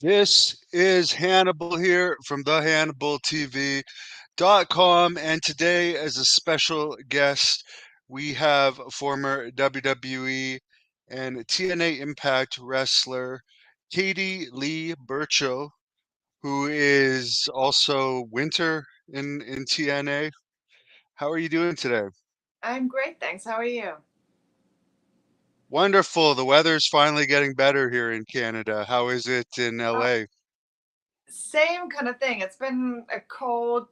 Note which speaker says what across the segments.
Speaker 1: This is Hannibal here from thehannibaltv.com, and today, as a special guest, we have former WWE and TNA Impact wrestler Katie Lee Burchill, who is also Winter in TNA. How are you doing today?
Speaker 2: I'm great, thanks. How are you?
Speaker 1: Wonderful. The weather's finally getting better here in Canada. How is it in
Speaker 2: Oh,
Speaker 1: LA?
Speaker 2: same kind of thing. It's been a cold,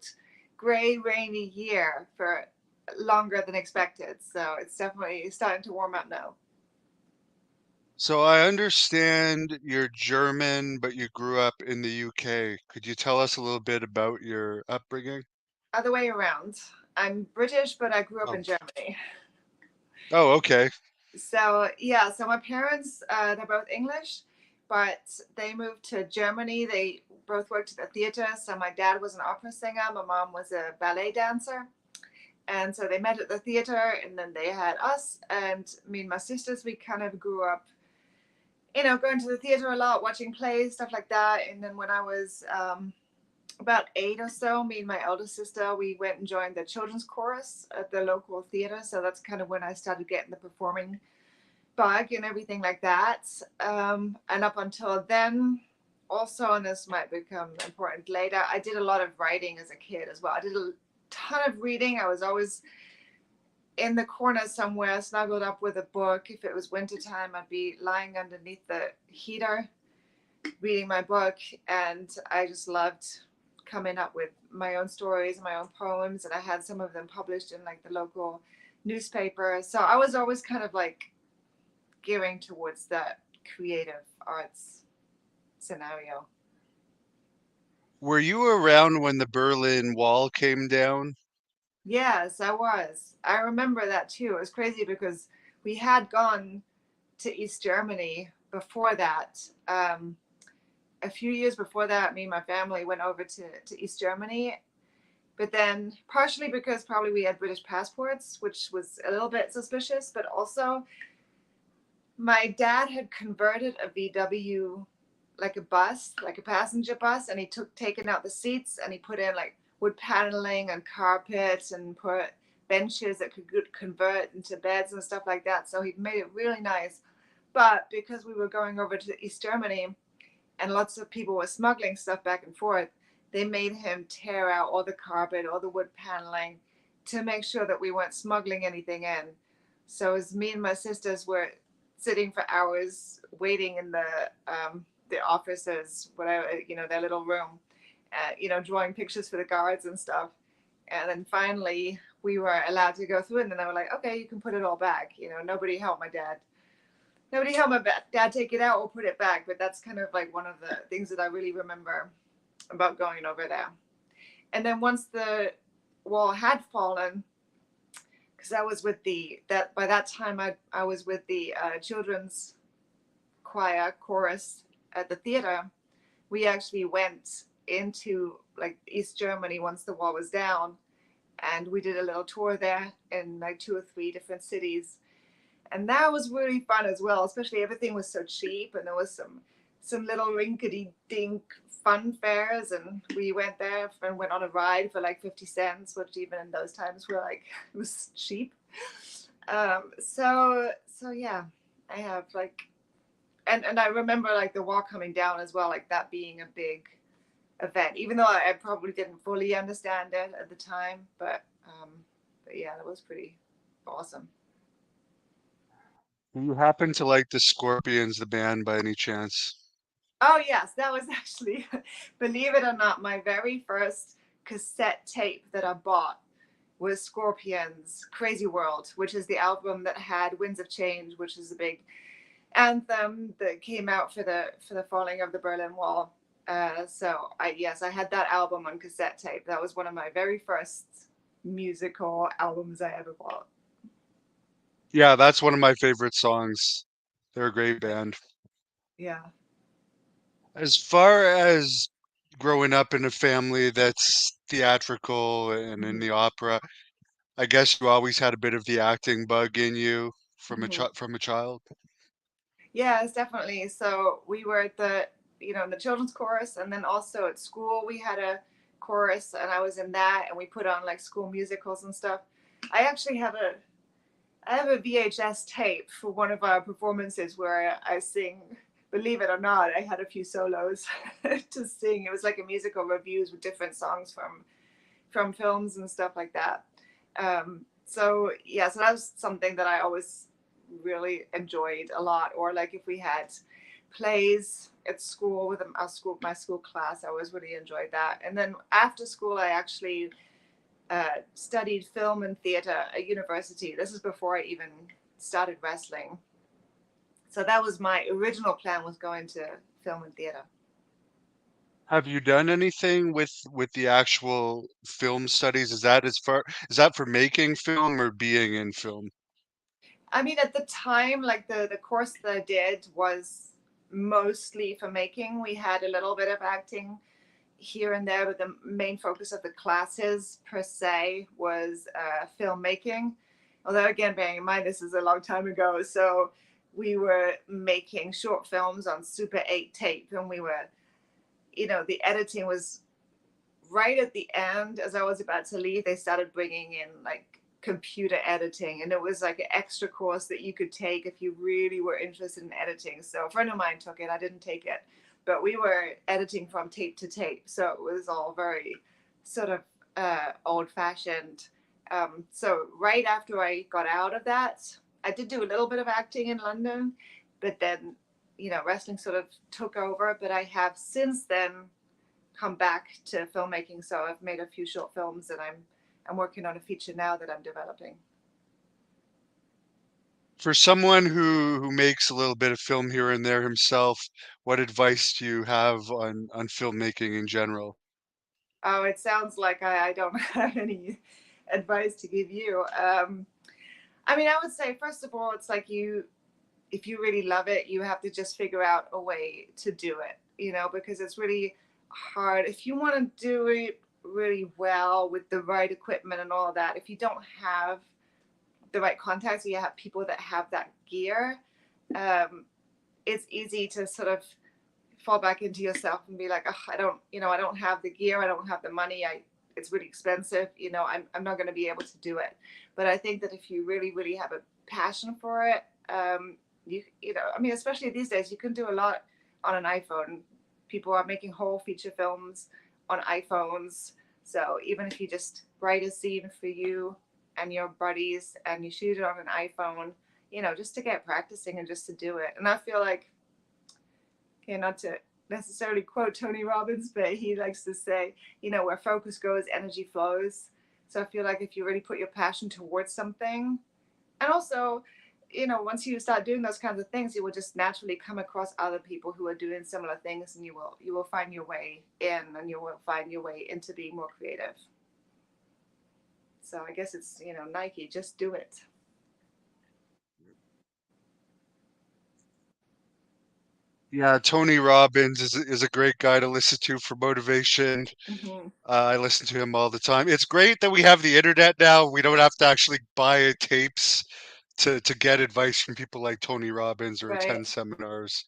Speaker 2: gray, rainy year for longer than expected. So it's definitely starting to warm up now.
Speaker 1: So I understand you're German, but you grew up in the UK. Could you tell us a little bit about your upbringing?
Speaker 2: Other way around. I'm British, but I grew up
Speaker 1: Oh,
Speaker 2: in Germany.
Speaker 1: oh, okay.
Speaker 2: So yeah, so my parents, they're both English, but they moved to Germany. They both worked at the theater. So my dad was an opera singer. My mom was a ballet dancer. And so they met at the theater, and then they had us. And me and my sisters, we kind of grew up, going to the theater a lot, watching plays, stuff like that. And then when I was about eight or so, me and my elder sister, we went and joined the children's chorus at the local theater. So that's kind of when I started getting the performing bug and everything like that. And up until then, also, and this might become important later, I did a lot of writing as a kid as well. I did a ton of reading. I was always in the corner somewhere, snuggled up with a book. If it was wintertime, I'd be lying underneath the heater reading my book. And I just loved coming up with my own stories, my own poems. And I had some of them published in like the local newspaper. So I was always kind of like gearing towards that creative arts scenario.
Speaker 1: Were you around when the Berlin Wall came down?
Speaker 2: Yes, I was. I remember that too. It was crazy because we had gone to East Germany before that. A few years before that, me and my family went over to East Germany. But then, partially because probably we had British passports, which was a little bit suspicious, but also my dad had converted a VW, like a bus, like a passenger bus, and he took taken out the seats and he put in like wood paneling and carpet and put benches that could convert into beds and stuff like that. So he made it really nice. But because we were going over to East Germany and lots of people were smuggling stuff back and forth, they made him tear out all the carpet, all the wood paneling to make sure that we weren't smuggling anything in. So as me and my sisters were sitting for hours waiting in the offices, whatever, their little room, drawing pictures for the guards and stuff. And then finally we were allowed to go through it, and then they were like, okay, you can put it all back. Nobody helped my dad. Nobody helped my dad take it out or put it back, but that's kind of like one of the things that I really remember about going over there. And then once the wall had fallen, because I was with that by that time I was with the children's choir chorus at the theater. We actually went into like East Germany once the wall was down, and we did a little tour there in like two or three different cities, and that was really fun as well. Especially everything was so cheap, and there was some little rinkety dink fun fairs, and we went there and went on a ride for like 50 cents, which even in those times were like it was cheap. So yeah, I have like, and I remember like the wall coming down as well, like that being a big event, even though I probably didn't fully understand it at the time, but yeah, that was pretty awesome.
Speaker 1: Do you happen to like the Scorpions, the band, by any chance?
Speaker 2: Oh yes, that was actually, believe it or not, my very first cassette tape that I bought was Scorpions' Crazy World, which is the album that had Winds of Change, which is a big anthem that came out for the falling of the Berlin Wall. So I had that album on cassette tape. That was one of my very first musical albums I ever bought.
Speaker 1: Yeah, that's one of my favorite songs. They're a great band.
Speaker 2: Yeah.
Speaker 1: As far as growing up in a family that's theatrical and in
Speaker 2: Mm-hmm.
Speaker 1: the opera, I guess you always had a bit of the acting bug in you
Speaker 2: Mm-hmm.
Speaker 1: from a child.
Speaker 2: Yes, definitely. So we were at the in the children's chorus, and then also at school we had a chorus, and I was in that, and we put on like school musicals and stuff. I actually have a VHS tape for one of our performances where I sing. Believe it or not, I had a few solos to sing. It was like a musical reviews with different songs from films and stuff like that. So yeah, so that was something that I always really enjoyed a lot. Or like if we had plays at school with my school class, I always really enjoyed that. And then after school, I actually studied film and theater at university. This is before I even started wrestling. So that was my original plan, was going to film and theater.
Speaker 1: Have you done anything with the actual film studies? Is that for making film or being in film?
Speaker 2: I mean, at the time, like the course that I did was mostly for making. We had a little bit of acting here and there, but the main focus of the classes per se was filmmaking. Although, again, bearing in mind this is a long time ago, so we were making short films on Super 8 tape, and we were, the editing was right at the end. As I was about to leave, they started bringing in like computer editing, and it was like an extra course that you could take if you really were interested in editing. So a friend of mine took it. I didn't take it, but we were editing from tape to tape, so it was all very sort of old fashioned. So right after I got out of that, I did do a little bit of acting in London, but then wrestling sort of took over. But I have since then come back to filmmaking. So I've made a few short films, and I'm working on a feature now that I'm developing.
Speaker 1: For someone who makes a little bit of film here and there himself, what advice do you have on filmmaking in general?
Speaker 2: Oh, it sounds like I don't have any advice to give you. I mean, I would say first of all, it's like if you really love it, you have to just figure out a way to do it. Because it's really hard if you want to do it really well with the right equipment and all of that. If you don't have the right contacts, or you have people that have that gear, um, it's easy to sort of fall back into yourself and be like, oh, I don't have the gear, I don't have the money, it's really expensive, I'm not going to be able to do it. But I think that if you really, really have a passion for it, I mean, especially these days, you can do a lot on an iPhone. People are making whole feature films on iPhones. So even if you just write a scene for you and your buddies and you shoot it on an iPhone, just to get practicing and just to do it. And I feel like, okay, not to necessarily quote Tony Robbins, but he likes to say, where focus goes, energy flows. So I feel like if you really put your passion towards something, and also, once you start doing those kinds of things, you will just naturally come across other people who are doing similar things, and you will find your way in, and you will find your way into being more creative. So I guess it's, Nike, just do it.
Speaker 1: Yeah, Tony Robbins is a great guy to listen to for motivation.
Speaker 2: Mm-hmm.
Speaker 1: I listen to him all the time. It's great that we have the internet now. We don't have to actually buy tapes to get advice from people like Tony Robbins or
Speaker 2: Right.
Speaker 1: attend seminars.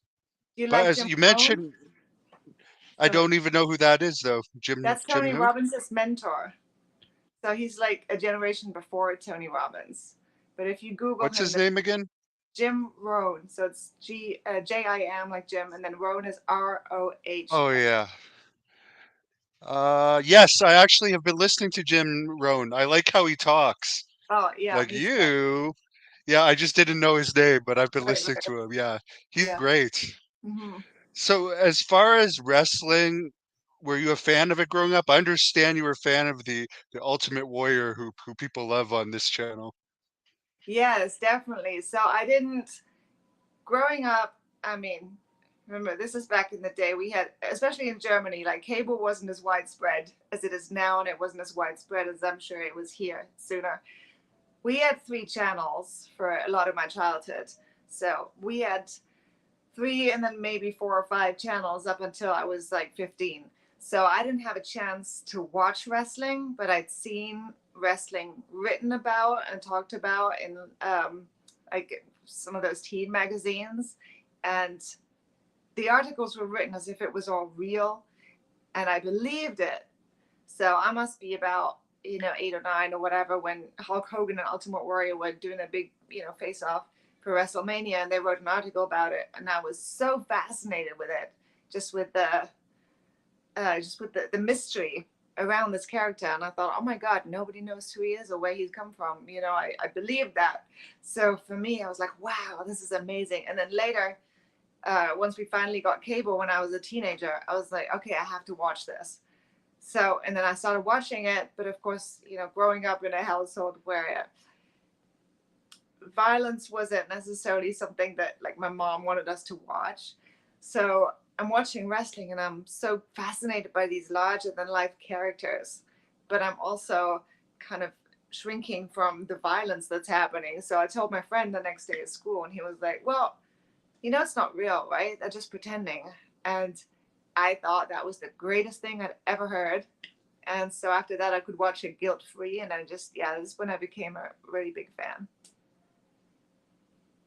Speaker 2: Do you
Speaker 1: But
Speaker 2: like
Speaker 1: as
Speaker 2: Jim
Speaker 1: you
Speaker 2: Rohn?
Speaker 1: mentioned, I
Speaker 2: Go ahead.
Speaker 1: don't even know who that is though.
Speaker 2: That's
Speaker 1: Jim
Speaker 2: Tony
Speaker 1: who?
Speaker 2: Robbins' mentor. So he's like a generation before Tony Robbins. But if you Google
Speaker 1: What's
Speaker 2: him,
Speaker 1: his name again?
Speaker 2: Jim Rohn. So it's Jim like Jim, and then Rohn is Roh.
Speaker 1: Oh yeah. Yes, I actually have been listening to Jim Rohn. I like how he talks.
Speaker 2: Oh yeah,
Speaker 1: Like
Speaker 2: he's great.
Speaker 1: you. Yeah, I just didn't know his name, but I've been
Speaker 2: Right,
Speaker 1: listening
Speaker 2: right.
Speaker 1: to him. Yeah, he's
Speaker 2: Yeah.
Speaker 1: great.
Speaker 2: Mm-hmm.
Speaker 1: So, as far as wrestling, were you a fan of it growing up? I understand you were a fan of the Ultimate Warrior who people love on this channel.
Speaker 2: Yes, definitely. So I didn't growing up. I mean, remember this is back in the day. We had, especially in Germany, like cable wasn't as widespread as it is now, and it wasn't as widespread as I'm sure it was here sooner. We had three channels for a lot of my childhood. So we had three and then maybe four or five channels up until I was like 15. So I didn't have a chance to watch wrestling, but I'd seen wrestling written about and talked about in like some of those teen magazines. And the articles were written as if it was all real, and I believed it. So I must be about 8 or 9 or whatever when Hulk Hogan and Ultimate Warrior were doing a big face off for WrestleMania, and they wrote an article about it, and I was so fascinated with it, just with the mystery around this character. And I thought, oh my God, nobody knows who he is or where he's come from. I believed that. So for me, I was like, wow, this is amazing. And then later, once we finally got cable when I was a teenager, I was like, okay, I have to watch this. So, and then I started watching it. But of course, growing up in a household where violence wasn't necessarily something that like my mom wanted us to watch. So I'm watching wrestling and I'm so fascinated by these larger than life characters, but I'm also kind of shrinking from the violence that's happening. So I told my friend the next day at school, and he was like, well, it's not real, right? They're just pretending. And I thought that was the greatest thing I'd ever heard. And so after that, I could watch it guilt free. And I just, yeah, this is when I became a really big fan.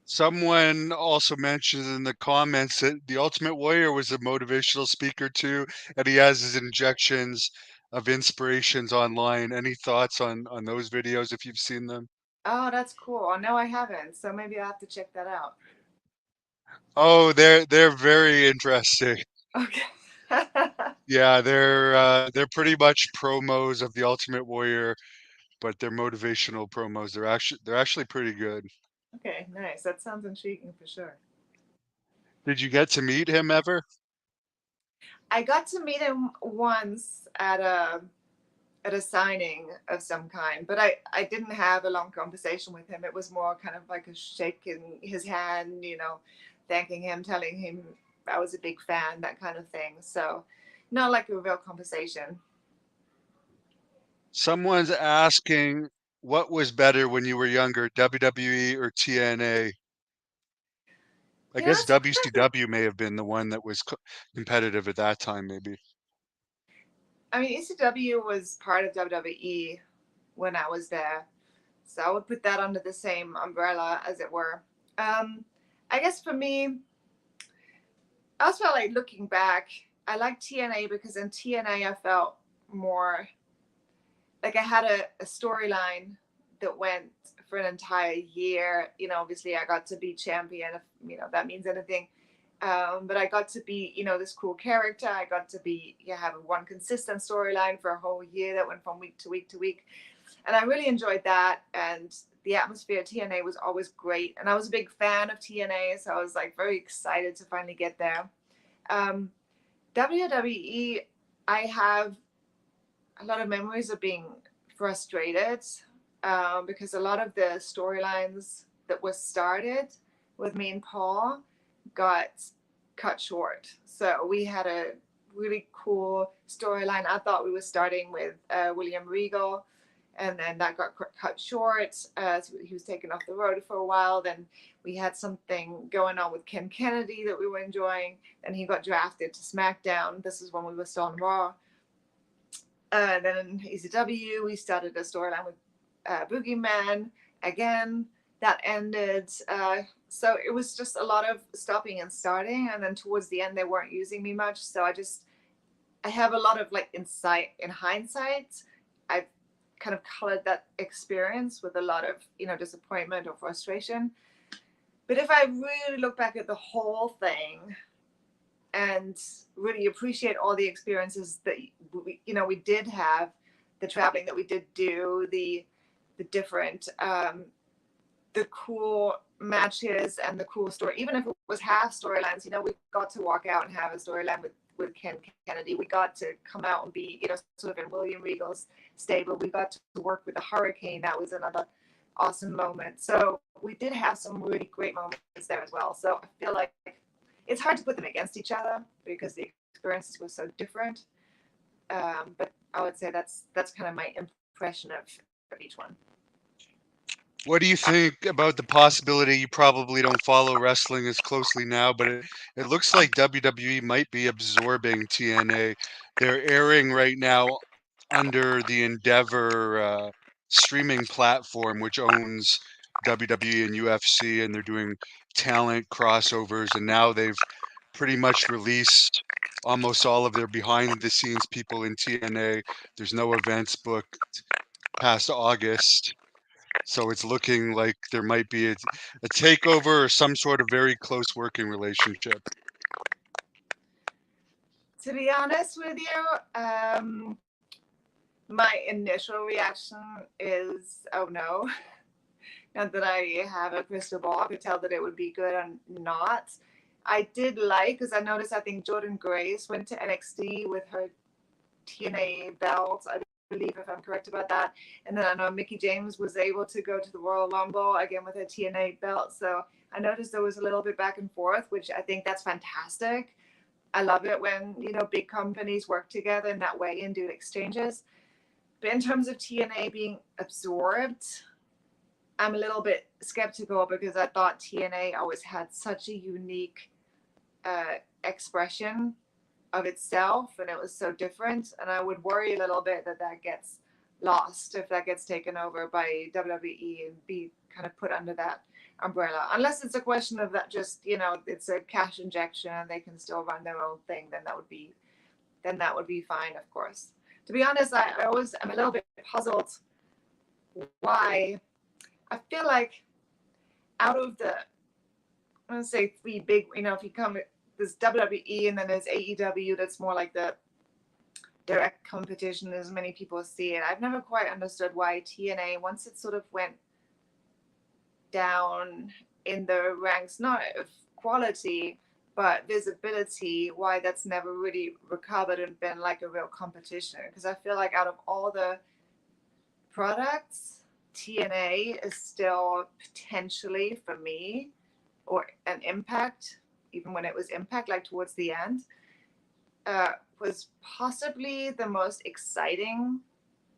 Speaker 1: Someone also mentioned in the comments that the Ultimate Warrior was a motivational speaker too, and he has his injections of inspirations online. Any thoughts on those videos if you've seen them?
Speaker 2: Oh, that's cool. No, I haven't. So maybe I have to check that out.
Speaker 1: Oh, they're very interesting.
Speaker 2: Okay.
Speaker 1: Yeah, they're pretty much promos of the Ultimate Warrior, but they're motivational promos. They're actually pretty good.
Speaker 2: Okay, nice. That sounds intriguing for sure.
Speaker 1: Did you get to meet him ever?
Speaker 2: I got to meet him once at a signing of some kind, but I didn't have a long conversation with him. It was more kind of like a shaking his hand, thanking him, telling him I was a big fan, that kind of thing. So not like a real conversation.
Speaker 1: Someone's asking what was better when you were younger, WWE or TNA? I guess
Speaker 2: That's a
Speaker 1: WCW may have been the one that was competitive at that time, maybe.
Speaker 2: I mean, ECW was part of WWE when I was there. So I would put that under the same umbrella, as it were. Um, I guess for me, I also felt like looking back, I liked TNA because in TNA I felt more like I had a storyline that went for an entire year. Obviously I got to be champion, if that means anything. But I got to be, this cool character. I got to be, have one consistent storyline for a whole year that went from week to week to week. And I really enjoyed that. And the atmosphere at TNA was always great. And I was a big fan of TNA, so I was like very excited to finally get there. Um, WWE, I have a lot of memories of being frustrated because a lot of the storylines that was started with me and Paul got cut short. So we had a really cool storyline. I thought we were starting with William Regal, and then that got cut short. So he was taken off the road for a while. Then we had something going on with Ken Kennedy that we were enjoying. Then he got drafted to SmackDown. This is when we were still on Raw. Then in ECW, we started a storyline with Boogeyman. Again, that ended. So it was just a lot of stopping and starting. And then towards the end, they weren't using me much. So I have a lot of like insight in hindsight. I've kind of colored that experience with a lot of, disappointment or frustration. But if I really look back at the whole thing, and really appreciate all the experiences that we did have, the traveling that we did do, the different the cool matches and the cool story. Even if it was half storylines, we got to walk out and have a storyline with Ken Kennedy. We got to come out and be sort of in William Regal's stable. We got to work with the Hurricane. That was another awesome moment. So we did have some really great moments there as well. So I feel like it's hard to put them against each other because the experiences were so different. But I would say that's kind of my impression of each one.
Speaker 1: What do you think about the possibility? You probably don't follow wrestling as closely now, but it looks like WWE might be absorbing TNA. They're airing right now under the Endeavor streaming platform, which owns WWE and UFC, and they're doing talent crossovers. And now they've pretty much released almost all of their behind the scenes people in TNA. There's no events booked past August. So it's looking like there might be a takeover or some sort of very close working relationship.
Speaker 2: To be honest with you, my initial reaction is, oh no. Not that I have a crystal ball, I could tell that it would be good or not. I did like, because I noticed, I think Jordan Grace went to NXT with her TNA belt, I believe, if I'm correct about that. And then I know Mickey James was able to go to the Royal Rumble again with her TNA belt. So I noticed there was a little bit back and forth, which I think that's fantastic. I love it when, big companies work together in that way and do exchanges. But in terms of TNA being absorbed, I'm a little bit skeptical because I thought TNA always had such a unique expression of itself, and it was so different. And I would worry a little bit that that gets lost if that gets taken over by WWE and be kind of put under that umbrella. Unless it's a question of that, just it's a cash injection and they can still run their own thing, then that would be fine, of course. To be honest, I always am a little bit puzzled why. I feel like out of the, I'm gonna say three big, if you come, there's WWE and then there's AEW. That's more like the direct competition, as many people see it. I've never quite understood why TNA, once it sort of went down in the ranks, not of quality but visibility, why that's never really recovered and been like a real competition. Because I feel like out of all the products, TNA is still potentially, for me, or an Impact, even when it was Impact, like towards the end, was possibly the most exciting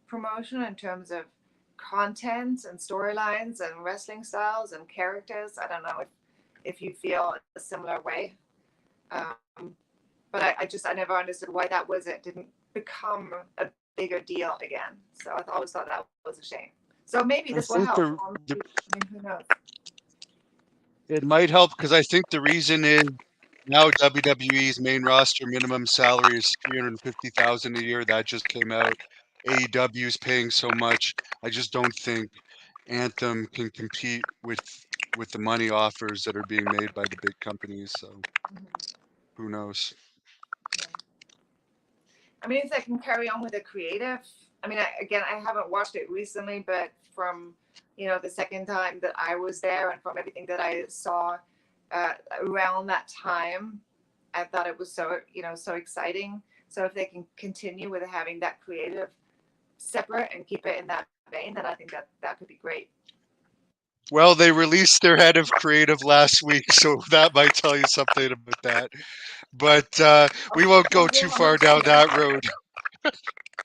Speaker 2: promotion in terms of content and storylines and wrestling styles and characters. I don't know if you feel a similar way. But I never understood why it didn't become a bigger deal again. So I always thought that was a shame. So maybe
Speaker 1: I
Speaker 2: this will
Speaker 1: think
Speaker 2: help.
Speaker 1: the
Speaker 2: I mean, who knows?
Speaker 1: it might help because I think the reason is now WWE's main roster minimum salary is 350,000 a year. That just came out. AEW is paying so much. I just don't think Anthem can compete with the money offers that are being made by the big companies. So
Speaker 2: Mm-hmm.
Speaker 1: who knows?
Speaker 2: Yeah. I mean, if they can carry on with the creative. I mean, I haven't watched it recently, but from the second time that I was there and from everything that I saw around that time, I thought it was so exciting. So if they can continue with having that creative separate and keep it in that vein, then I think that could be great.
Speaker 1: Well, they released their head of creative last week, so that might tell you something about that. But we won't go too
Speaker 2: I hope
Speaker 1: far
Speaker 2: so
Speaker 1: down
Speaker 2: then.
Speaker 1: that road.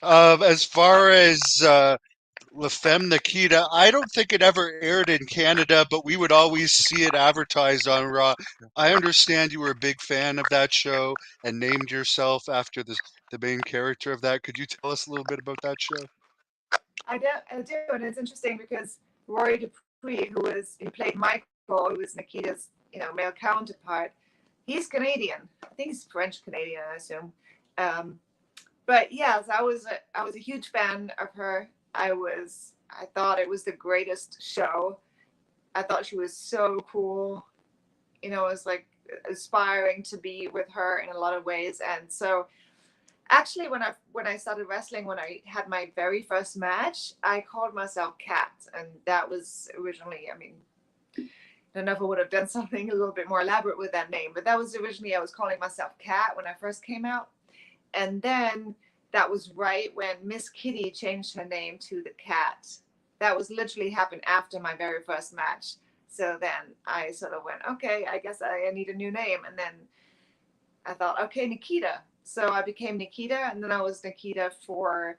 Speaker 1: As far as La Femme Nikita, I don't think it ever aired in Canada, but we would always see it advertised on Raw. I understand you were a big fan of that show and named yourself after the main character of that. Could you tell us a little bit about that show?
Speaker 2: I do, and it's interesting because Rory Dupree, who played Michael, who was Nikita's male counterpart, he's Canadian. I think he's French Canadian, I assume. Um, but yes, I was a huge fan of her. I thought it was the greatest show. I thought she was so cool. It was like aspiring to be with her in a lot of ways. And so actually when I started wrestling, when I had my very first match, I called myself Kat, and that was originally, I mean, I don't know if I would have done something a little bit more elaborate with that name, but that was originally, I was calling myself Kat when I first came out. And then that was right when Miss Kitty changed her name to the Cat. That was literally happened after my very first match. So then I sort of went, okay, I guess I need a new name. And then I thought, okay, Nikita. So I became Nikita, and then I was Nikita for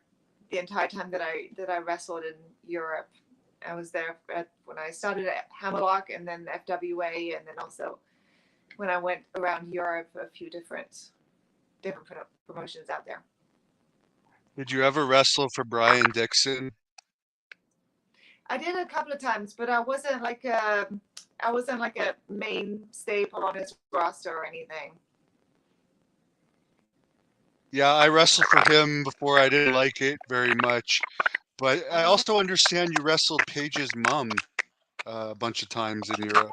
Speaker 2: the entire time that I wrestled in Europe. I was there when I started at Hammerlock, and then FWA, and then also when I went around Europe, a few different promotions out there.
Speaker 1: Did you ever wrestle for Brian Dixon?
Speaker 2: I did a couple of times, but I wasn't like a main staple on his roster or anything.
Speaker 1: Yeah, I wrestled for him before. I didn't like it very much, but I
Speaker 2: Uh-huh.
Speaker 1: also understand you wrestled Paige's mom a bunch of times in Europe.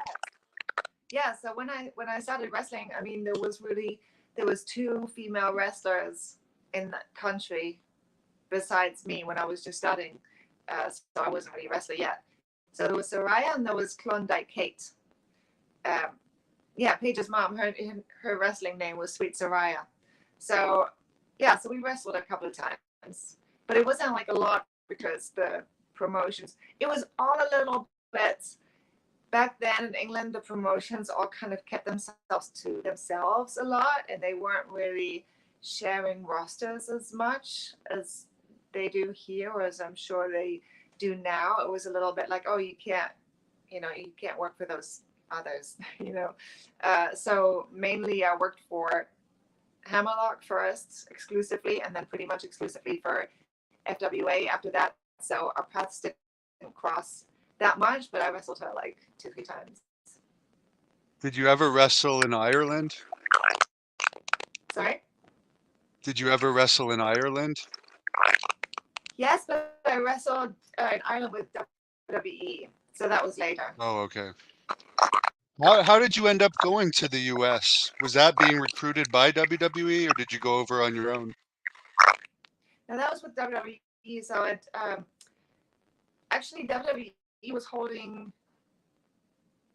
Speaker 2: Yeah, so when I started wrestling, I mean there was two female wrestlers in the country besides me when I was just starting. So I wasn't really a wrestler yet. So there was Soraya and there was Klondike Kate. Um, yeah, Paige's mom, her wrestling name was Sweet Soraya. So yeah, so we wrestled a couple of times, but it wasn't like a lot because the promotions. It was all a little bit back then in England. The promotions all kind of kept themselves to themselves a lot, and they weren't really sharing rosters as much as they do here, or as I'm sure they do now. It was a little bit like, oh, you can't work for those others, you know. So mainly I worked for Hammerlock first exclusively, and then pretty much exclusively for FWA after that. So our paths didn't cross that much, but I wrestled her like 2, 3 times.
Speaker 1: Did you ever wrestle in Ireland?
Speaker 2: Sorry?
Speaker 1: Did you ever wrestle in Ireland?
Speaker 2: Yes, but I wrestled in Ireland with WWE. So that was later.
Speaker 1: Oh, okay. How did you end up going to the US? Was that being recruited by WWE or did you go over on your own?
Speaker 2: Now that was with WWE. So it actually WWE was holding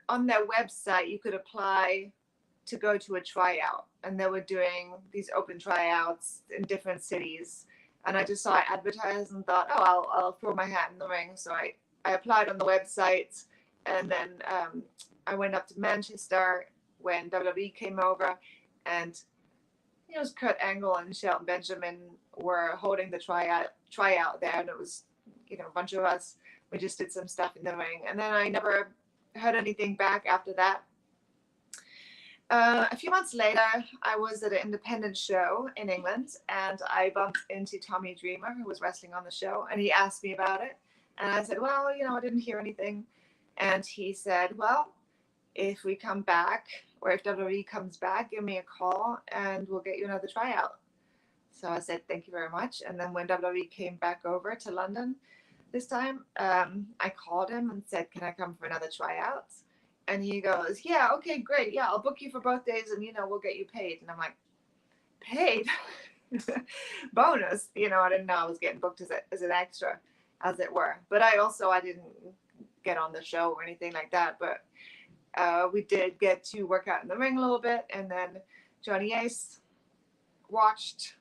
Speaker 2: on their website. You could apply to go to a tryout, and they were doing these open tryouts in different cities. And I just saw it advertised and thought, oh, I'll throw my hat in the ring. So I applied on the website, and then I went up to Manchester when WWE came over, and it was Kurt Angle and Shelton Benjamin were holding the tryout there, and it was a bunch of us. We just did some stuff in the ring, and then I never heard anything back after that. A few months later, I was at an independent show in England, and I bumped into Tommy Dreamer, who was wrestling on the show, and he asked me about it. And I said, well, I didn't hear anything. And he said, well, if we come back, or if WWE comes back, give me a call, and we'll get you another tryout. So I said, thank you very much. And then when WWE came back over to London this time, I called him and said, can I come for another tryout? And he goes, yeah, okay, great. Yeah, I'll book you for both days and, we'll get you paid. And I'm like, paid? Bonus. I didn't know I was getting booked as an extra, as it were. But I didn't get on the show or anything like that. But we did get to work out in the ring a little bit. And then Johnny Ace watched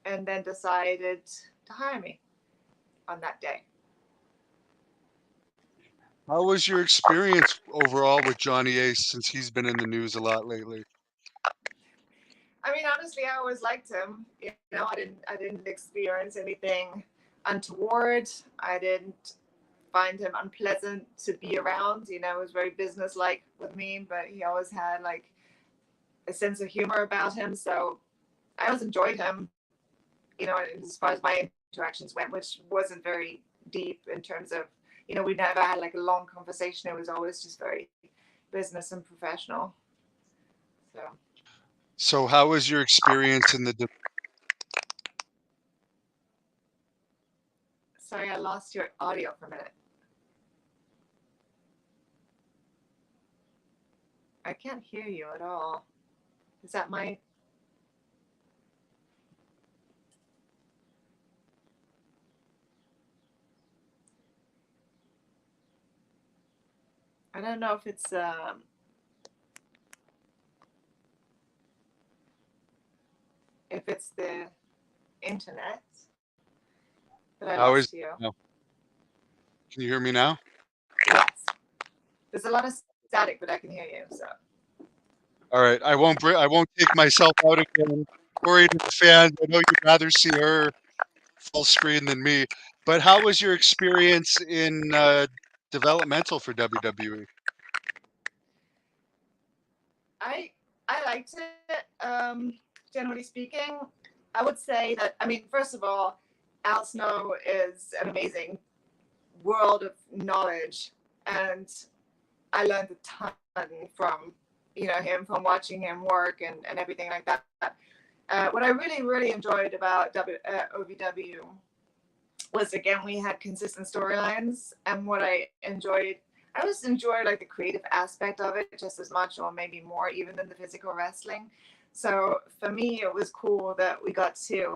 Speaker 2: and then decided to hire me on that day.
Speaker 1: How was your experience overall with Johnny Ace since he's been in the news a lot lately?
Speaker 2: I mean, honestly, I always liked him. I didn't experience anything untoward. I didn't find him unpleasant to be around. It was very businesslike with me, but he always had like a sense of humor about him. So I always enjoyed him. As far as my interactions went, which wasn't very deep in terms of, we never had like a long conversation. It was always just very business and professional. So
Speaker 1: So how was your experience in the
Speaker 2: sorry, I lost your audio for a minute. I can't hear you at all. Is that my? I don't know if it's the internet, but I
Speaker 1: how is
Speaker 2: lost you.
Speaker 1: no. Can you hear me now?
Speaker 2: Yes, there's a lot of static, but I can hear you. So
Speaker 1: All right, I won't take myself out again. Sorry to the fans. I know you'd rather see her full screen than me. But how was your experience in developmental for WWE?
Speaker 2: I I liked it. Generally speaking, I would say that. I mean, first of all, Al Snow is an amazing world of knowledge, and I learned a ton from him, from watching him work and everything like that. What I really, really enjoyed about OVW was, again, we had consistent storylines, and what I just enjoyed like the creative aspect of it just as much, or maybe more, even than the physical wrestling. So for me, it was cool that we got to,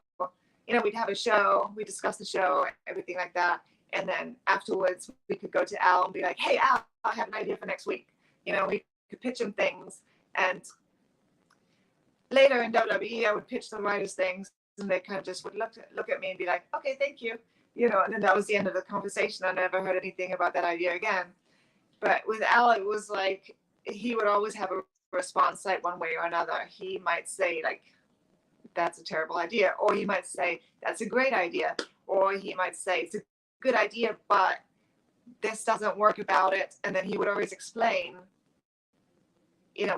Speaker 2: we'd have a show, we discuss the show, everything like that, and then afterwards we could go to Al and be like, "Hey, Al, I have an idea for next week." We could pitch him things, and later in WWE, I would pitch the writers things, and they kind of just would look at me and be like, "Okay, thank you," and then that was the end of the conversation. I never heard anything about that idea again. But with Al, it was like he would always have a response, like one way or another. He might say like, "That's a terrible idea," or he might say, "That's a great idea," or he might say, "It's a good idea, but this doesn't work about it," and then he would always explain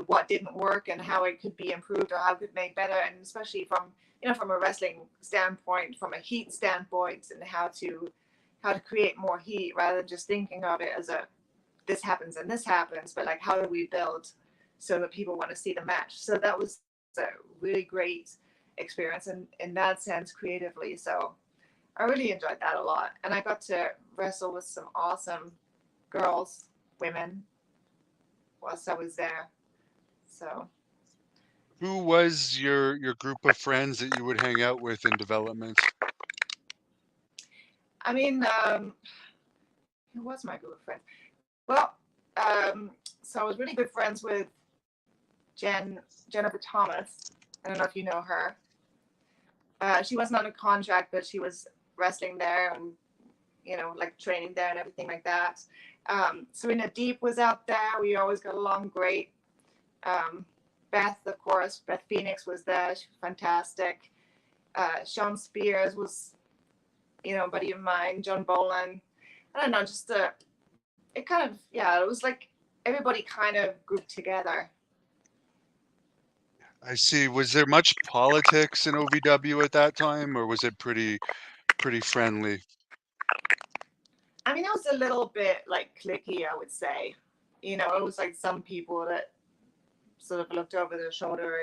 Speaker 2: what didn't work and how it could be improved or how it could make better, and especially from a wrestling standpoint, from a heat standpoint, and how to create more heat rather than just thinking of it as a this happens and this happens, but like how do we build so that people want to see the match. So that was a really great experience in that sense creatively. So I really enjoyed that a lot, and I got to wrestle with some awesome girls, women, whilst I was there. So,
Speaker 1: Who was your group of friends that you would hang out with in development?
Speaker 2: I mean, who was my group of friends? Well, so I was really good friends with Jennifer Thomas. I don't know if you know her. She wasn't on a contract, but she was wrestling there and like training there and everything like that. Serena Deep was out there. We always got along great. Beth, of course, Beth Phoenix was there. She was fantastic. Sean Spears was, a buddy of mine. John Boland. I don't know, just it kind of, yeah, it was like everybody kind of grouped together.
Speaker 1: I see. Was there much politics in OVW at that time, or was it pretty friendly?
Speaker 2: I mean, it was a little bit like cliquey, I would say. It was like some people that sort of looked over their shoulder,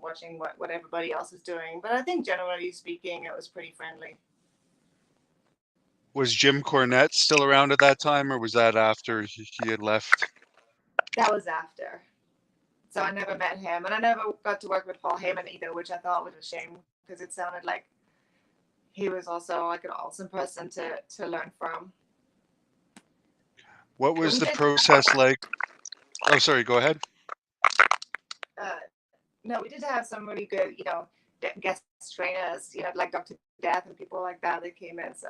Speaker 2: watching what everybody else is doing. But I think generally speaking, it was pretty friendly.
Speaker 1: Was Jim Cornette still around at that time, or was that after he had left?
Speaker 2: That was after. So I never met him. And I never got to work with Paul Heyman either, which I thought was a shame because it sounded like he was also like an awesome person to learn from.
Speaker 1: What
Speaker 2: But
Speaker 1: was
Speaker 2: we
Speaker 1: the
Speaker 2: did,
Speaker 1: process like? Oh, sorry, go ahead.
Speaker 2: uh, no, we did have some really good, guest trainers, like Dr. Death and people like that came in. So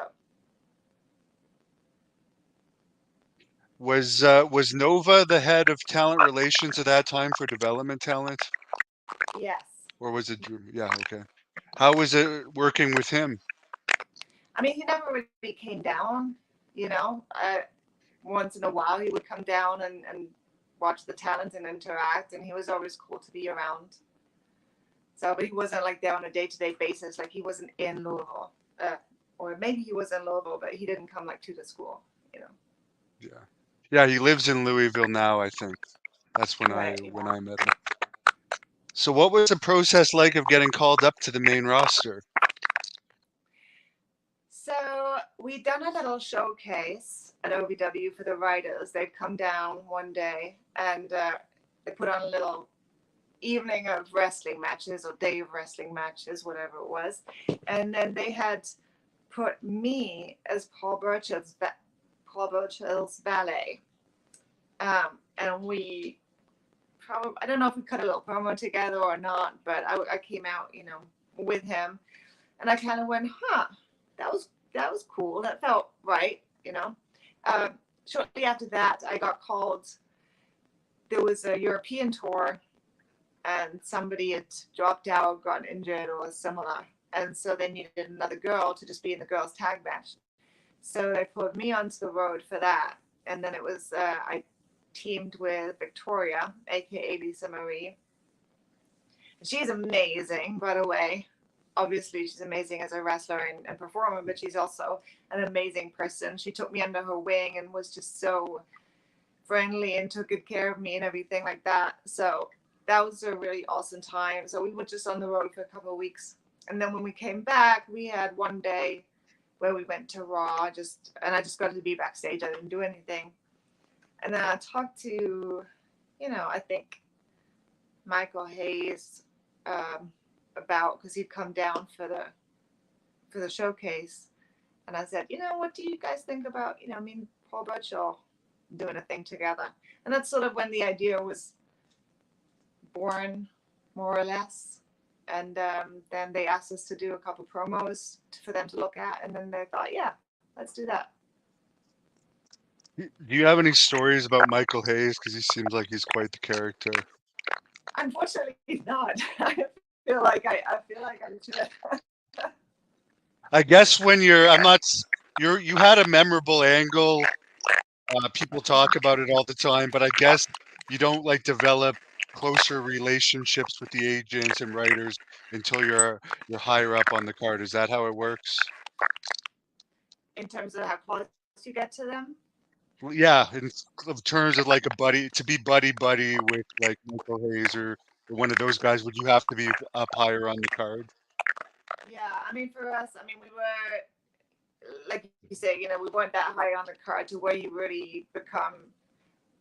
Speaker 1: Was Nova the head of talent relations at that time for development talent,
Speaker 2: yes,
Speaker 1: or was it Drew? Yeah, okay. How was it working with him?
Speaker 2: I mean, he never really came down. Once in a while he would come down and watch the talent and interact, and he was always cool to be around. So, but he wasn't like there on a day-to-day basis. Like he wasn't in Louisville, or maybe he was in Louisville, but he didn't come like to the school. You know.
Speaker 1: Yeah, yeah. He lives in Louisville now, I think. That's when I
Speaker 2: Right.
Speaker 1: when
Speaker 2: Yeah.
Speaker 1: I met him. So, what was the process like of getting called up to the main roster?
Speaker 2: So we done a little showcase at OVW for the writers. They'd come down one day and they put on a little evening of wrestling matches or day of wrestling matches, whatever it was. And then they had put me as Paul Burchill's valet. And we probably, I don't know if we cut a little promo together or not, but I came out, with him, and I kind of went, huh, that was cool. That felt right, Shortly after that, I got called. There was a European tour, and somebody had dropped out, got injured, or similar, and so they needed another girl to just be in the girls' tag match. So they put me onto the road for that, and then it was I teamed with Victoria, aka Lisa Marie. She's amazing, by the way. Obviously, she's amazing as a wrestler and performer, but she's also an amazing person. She took me under her wing and was just so friendly and took good care of me and everything like that. So that was a really awesome time. So we were just on the road for a couple of weeks, and then when we came back, we had one day where we went to Raw, and I just got to be backstage. I didn't do anything, and then I talked to, I think Michael Hayes, about, because he'd come down for the showcase, and I said, what do you guys think about, me and Paul Bradshaw doing a thing together? And that's sort of when the idea was born, more or less. And then they asked us to do a couple promos for them to look at, and then they thought, yeah, let's do that.
Speaker 1: Do you have any stories about Michael Hayes? Because he seems like he's quite the character.
Speaker 2: Unfortunately, not. I feel like I should.
Speaker 1: I guess when I'm not, you had a memorable angle. People talk about it all the time, but I guess you don't like develop closer relationships with the agents and writers until you're higher up on the card. Is that how it works?
Speaker 2: In terms of how close you get to them.
Speaker 1: Well, yeah, in terms of like a buddy, to be buddy with like Michael Hayes or one of those guys, would you have to be up higher on the card?
Speaker 2: Yeah, I mean, for us, I mean, we were, like you say, we weren't that high on the card to where you really become,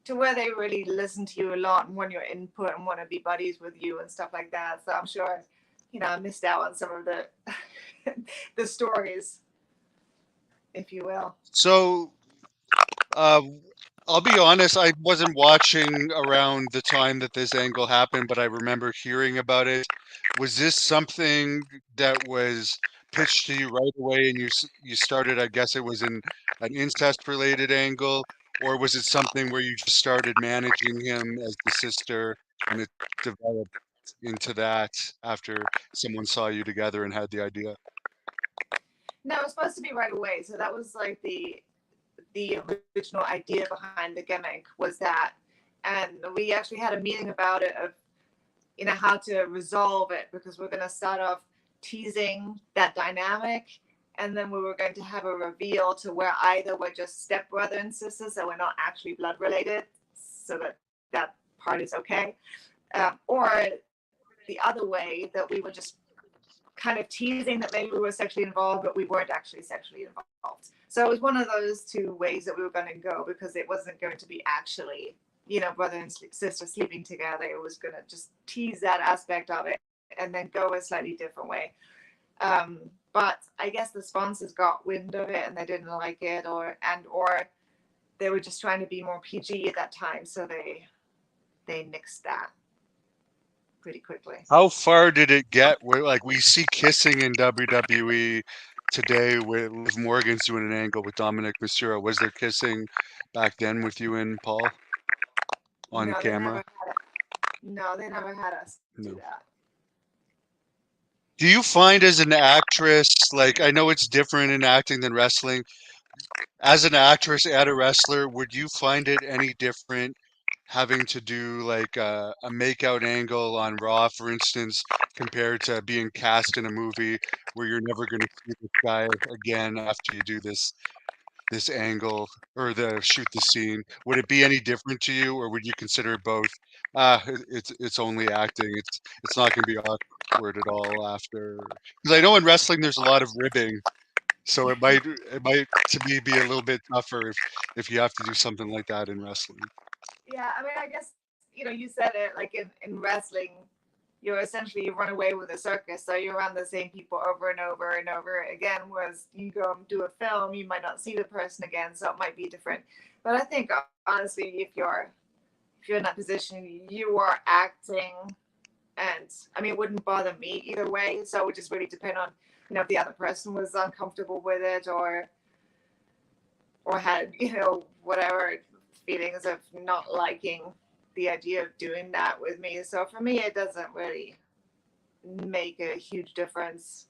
Speaker 2: to where they really listen to you a lot and want your input and want to be buddies with you and stuff like that. So I'm sure, I missed out on some of the the stories, if you will.
Speaker 1: So, uh, I'll be honest, I wasn't watching around the time that this angle happened, but I remember hearing about it. Was this something that was pitched to you right away and you started, I guess it was an incest related angle, or was it something where you just started managing him as the sister and it developed into that after someone saw you together and had the idea?
Speaker 2: No, it was supposed to be right away. So that was like the original idea behind the gimmick was that, and we actually had a meeting about it of how to resolve it, because we're going to start off teasing that dynamic, and then we were going to have a reveal to where either we're just stepbrother and sister, so we're not actually blood related, so that part is okay, or the other way, that we were just kind of teasing that maybe we were sexually involved, but we weren't actually sexually involved. So it was one of those two ways that we were going to go, because it wasn't going to be actually, brother and sister sleeping together. It was going to just tease that aspect of it and then go a slightly different way. But I guess the sponsors got wind of it and they didn't like it, or they were just trying to be more PG at that time, so they nixed that pretty quickly.
Speaker 1: How far did it get? Like we see kissing in WWE today with Liv Morgan's doing an angle with Dominic Mysterio. Was there kissing back then with you and Paul on
Speaker 2: No, they never
Speaker 1: camera?
Speaker 2: had it. No, they never had us do
Speaker 1: No.
Speaker 2: that.
Speaker 1: Do you find as an actress, like I know it's different in acting than wrestling, as an actress and a wrestler, would you find it any different having to do like a makeout angle on Raw, for instance, compared to being cast in a movie where you're never going to see this guy again after you do this angle or the shoot the scene? Would it be any different to you, or would you consider both? It's only acting. It's not going to be awkward at all after. Because I know in wrestling there's a lot of ribbing, so it might to me be a little bit tougher if you have to do something like that in wrestling.
Speaker 2: Yeah, I mean, I guess you said it, like in wrestling, you're essentially, you run away with a circus, so you're around the same people over and over and over again. Whereas you go and do a film, you might not see the person again, so it might be different. But I think honestly, if you're in that position, you are acting, and I mean, it wouldn't bother me either way. So it would just really depend on if the other person was uncomfortable with it, or had whatever feelings of not liking the idea of doing that with me. So for me, it doesn't really make a huge difference.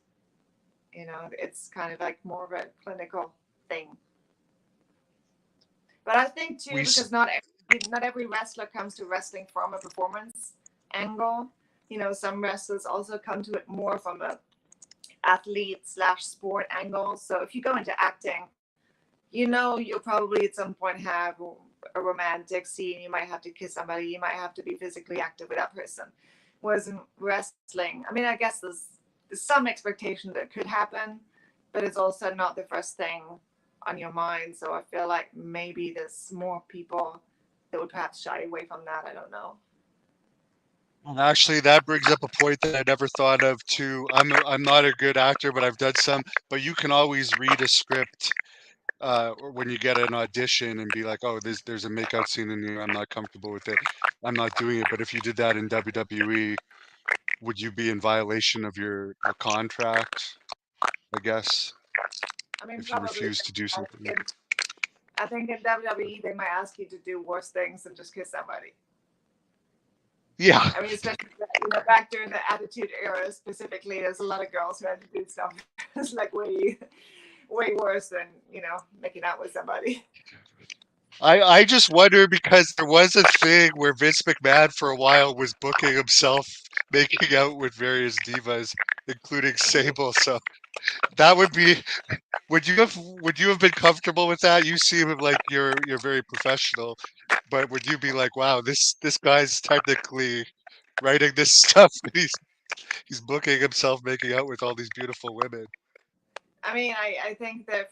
Speaker 2: It's kind of like more of a clinical thing. But I think too,
Speaker 1: We
Speaker 2: because not every wrestler comes to wrestling from a performance angle. Some wrestlers also come to it more from a athlete/sport angle. So if you go into acting, you'll probably at some point have a romantic scene, you might have to kiss somebody, you might have to be physically active with that person. Whereas in wrestling, I mean, I guess there's some expectation that could happen, but it's also not the first thing on your mind. So I feel like maybe there's more people that would perhaps shy away from that. I don't know.
Speaker 1: And actually, that brings up a point that I never thought of too. I'm not a good actor, but I've done some. But you can always read a script or when you get an audition and be like, oh, there's a makeout scene in here. I'm not comfortable with it. I'm not doing it. But if you did that in WWE, would you be in violation of your contract? I guess
Speaker 2: I mean,
Speaker 1: if you
Speaker 2: probably.
Speaker 1: refuse to do something.
Speaker 2: I think in WWE they might ask you to do worse things than just kiss somebody.
Speaker 1: Yeah,
Speaker 2: I mean, especially back during the Attitude Era specifically, there's a lot of girls who had to do stuff that's like way worse than making out with somebody.
Speaker 1: I just wonder because there was a thing where Vince McMahon for a while was booking himself making out with various divas, including Sable. So that would be. Would you have been comfortable with that? You seem like you're very professional, but would you be like, wow, this guy's technically writing this stuff and he's booking himself making out with all these beautiful women?
Speaker 2: I mean, I think that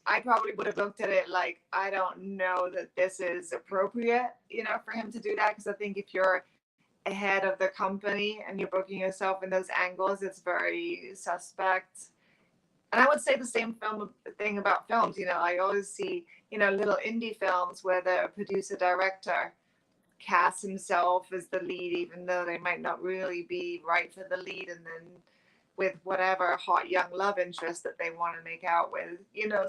Speaker 2: I probably would have looked at it like, I don't know that this is appropriate, for him to do that. Because I think if you're ahead of the company and you're booking yourself in those angles, it's very suspect. And I would say the same thing about films. I always see, little indie films where the producer director casts himself as the lead, even though they might not really be right for the lead, and then with whatever hot young love interest that they want to make out with,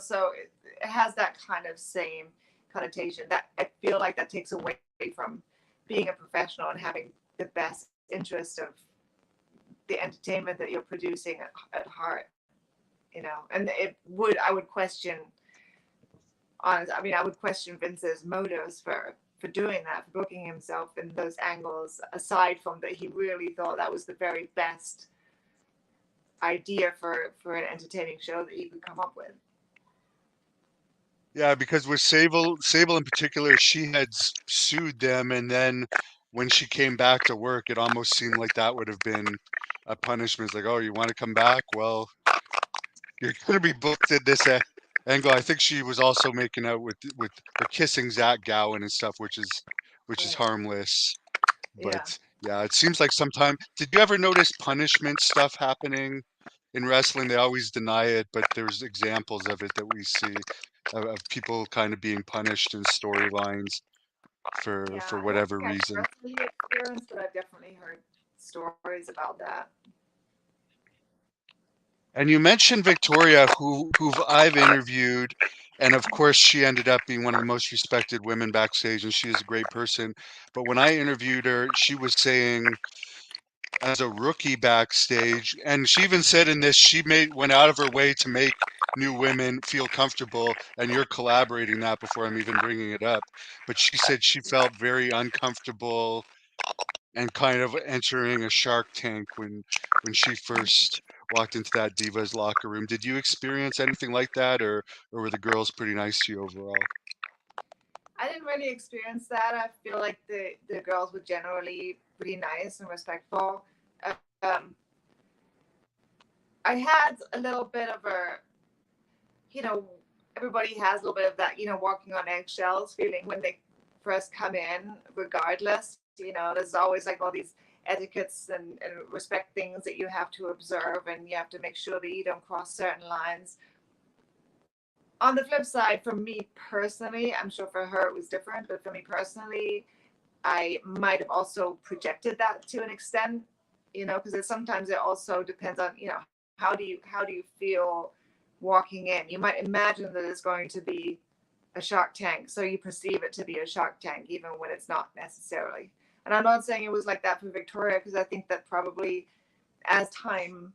Speaker 2: so it has that kind of same connotation that I feel like that takes away from being a professional and having the best interest of the entertainment that you're producing at heart. And I would question, honest, I mean, I would question Vince's motives for doing that, for booking himself in those angles, aside from that he really thought that was the very best idea for an entertaining show that he could come up with.
Speaker 1: Yeah, because with Sable in particular, she had sued them, and then when she came back to work, it almost seemed like that would have been a punishment. It's like, oh, you want to come back? Well, you're going to be booked in this angle. I think she was also making out with or kissing Zach Gowen and stuff, which is
Speaker 2: Right.
Speaker 1: harmless.
Speaker 2: Yeah.
Speaker 1: But yeah, it seems like sometimes. Did you ever notice punishment stuff happening in wrestling? They always deny it, but there's examples of it that we see of people kind of being punished in storylines
Speaker 2: Yeah.
Speaker 1: for
Speaker 2: I don't
Speaker 1: whatever
Speaker 2: think I've
Speaker 1: reason.
Speaker 2: personally experienced, but I've definitely heard stories about that.
Speaker 1: And you mentioned Victoria, who've I've interviewed, and of course she ended up being one of the most respected women backstage, and she is a great person. But when I interviewed her, she was saying as a rookie backstage, and she even said in this she went out of her way to make new women feel comfortable, and you're collaborating that before I'm even bringing it up. But she said she felt very uncomfortable and kind of entering a Shark Tank when she first walked into that Divas locker room. Did you experience anything like that, or were the girls pretty nice to you overall?
Speaker 2: I didn't really experience that. I feel like the girls were generally pretty nice and respectful. Um, I had a little bit of you know, everybody has a little bit of that, walking on eggshells feeling when they first come in, regardless. There's always like all these etiquettes and respect things that you have to observe, and you have to make sure that you don't cross certain lines. On the flip side, for me personally, I'm sure for her it was different, but for me personally, I might have also projected that to an extent, because sometimes it also depends on, how do you feel walking in. You might imagine that it's going to be a shark tank, so you perceive it to be a shark tank, even when it's not necessarily. And I'm not saying it was like that for Victoria, because I think that probably as time,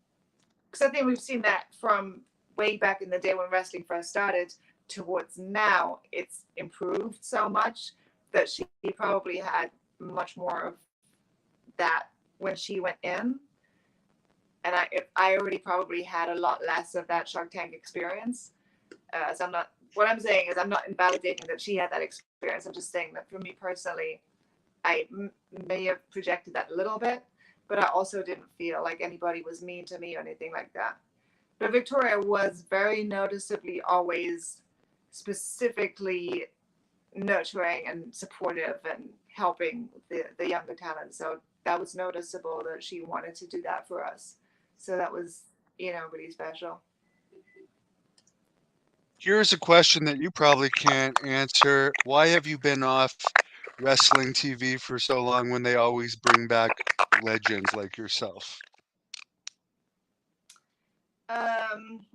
Speaker 2: because I think we've seen that from way back in the day when wrestling first started towards now, it's improved so much that she probably had much more of that when she went in. And I already probably had a lot less of that Shark Tank experience. So I'm not what I'm saying is I'm not invalidating that she had that experience. I'm just saying that for me personally, may have projected that a little bit, but I also didn't feel like anybody was mean to me or anything like that. But Victoria was very noticeably always specifically nurturing and supportive and helping the younger talent. So that was noticeable that she wanted to do that for us. So that was, really special.
Speaker 1: Here's a question that you probably can't answer. Why have you been off wrestling TV for so long when they always bring back legends like yourself?
Speaker 2: Um,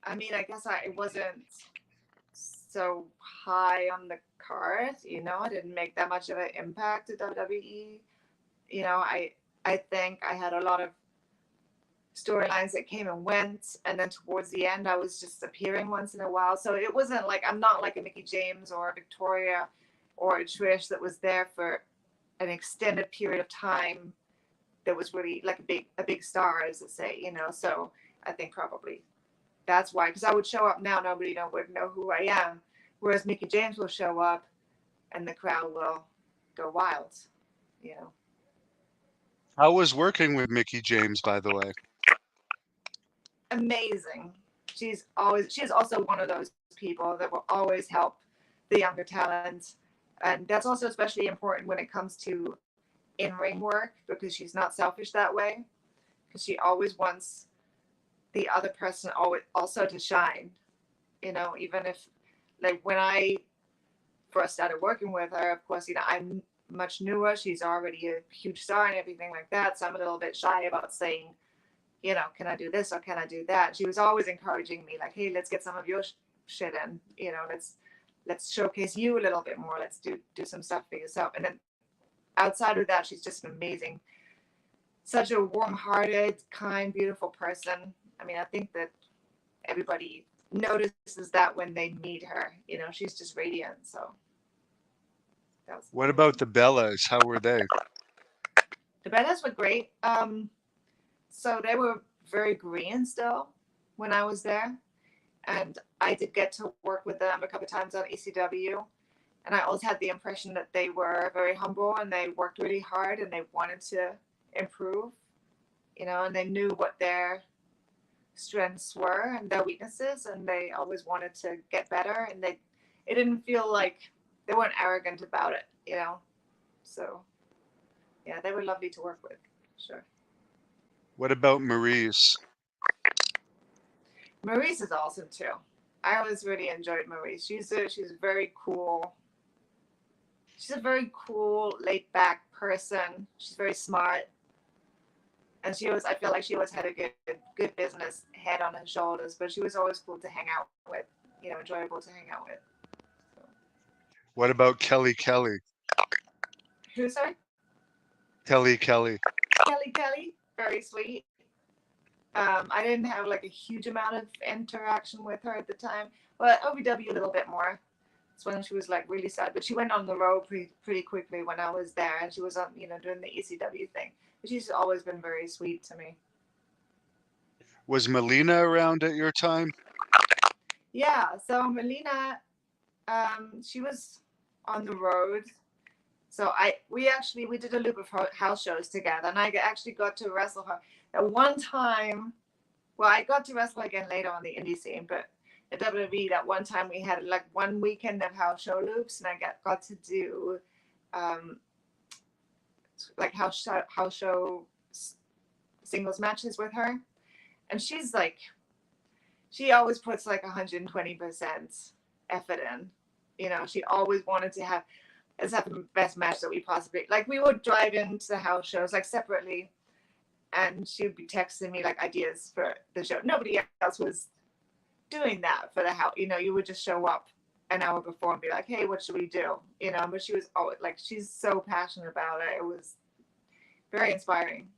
Speaker 2: I mean, I guess I wasn't so high on the card. I didn't make that much of an impact at WWE. I think I had a lot of storylines that came and went, and then towards the end I was just appearing once in a while, so it wasn't like I'm not like a Mickey James or a Victoria or a Trish that was there for an extended period of time, that was really like a big star, as I say, so I think probably that's why, because I would show up now, nobody would know who I am, whereas Mickey James will show up and the crowd will go wild. you know
Speaker 1: How was working with Mickey James, by the way?
Speaker 2: Amazing. She's also one of those people that will always help the younger talent. And that's also especially important when it comes to in-ring work, because she's not selfish that way. Because she always wants the other person always also to shine. Even if, like, when I first started working with her, of course, I'm much newer. She's already a huge star and everything like that. So I'm a little bit shy about saying, can I do this or can I do that? She was always encouraging me, like, hey, let's get some of your shit in. Let's showcase you a little bit more. Let's do some stuff for yourself. And then outside of that, she's just an amazing, such a warm-hearted, kind, beautiful person. I mean, I think that everybody notices that when they meet her. She's just radiant. So that was
Speaker 1: What
Speaker 2: amazing.
Speaker 1: about the Bellas? How were they?
Speaker 2: The Bellas were great. So they were very green still when I was there. And I did get to work with them a couple of times on ECW. And I always had the impression that they were very humble and they worked really hard and they wanted to improve, and they knew what their strengths were and their weaknesses, and they always wanted to get better. And it didn't feel like they weren't arrogant about it. So yeah, they were lovely to work with. Sure.
Speaker 1: What about Maurice?
Speaker 2: Maurice is awesome too. I always really enjoyed Maurice. She's very cool. She's a very cool, laid back person. She's very smart. And I feel like she always had a good business head on her shoulders, but she was always cool to hang out with, enjoyable to hang out with. So.
Speaker 1: What about Kelly Kelly?
Speaker 2: Who's sorry?
Speaker 1: Kelly Kelly.
Speaker 2: Kelly, very sweet. I didn't have like a huge amount of interaction with her at the time, but OVW a little bit more. It's when she was like really sad, but she went on the road pretty quickly when I was there, and she was on doing the ECW thing. But she's always been very sweet to me.
Speaker 1: Was Melina around at your time?
Speaker 2: Yeah, so Melina, she was on the road. So we did a loop of house shows together, and I actually got to wrestle her at one time. Well, I got to wrestle again later on the indie scene, but at WWE that one time we had like one weekend of house show loops, and I got to do like house show singles matches with her, and she always puts like 120% effort in. She always wanted to have the best match that we possibly, like, we would drive into the house shows like separately, and she would be texting me like ideas for the show. Nobody else was doing that for the house. You would just show up an hour before and be like, hey, what should we do? But she was always like, she's so passionate about it. It was very inspiring.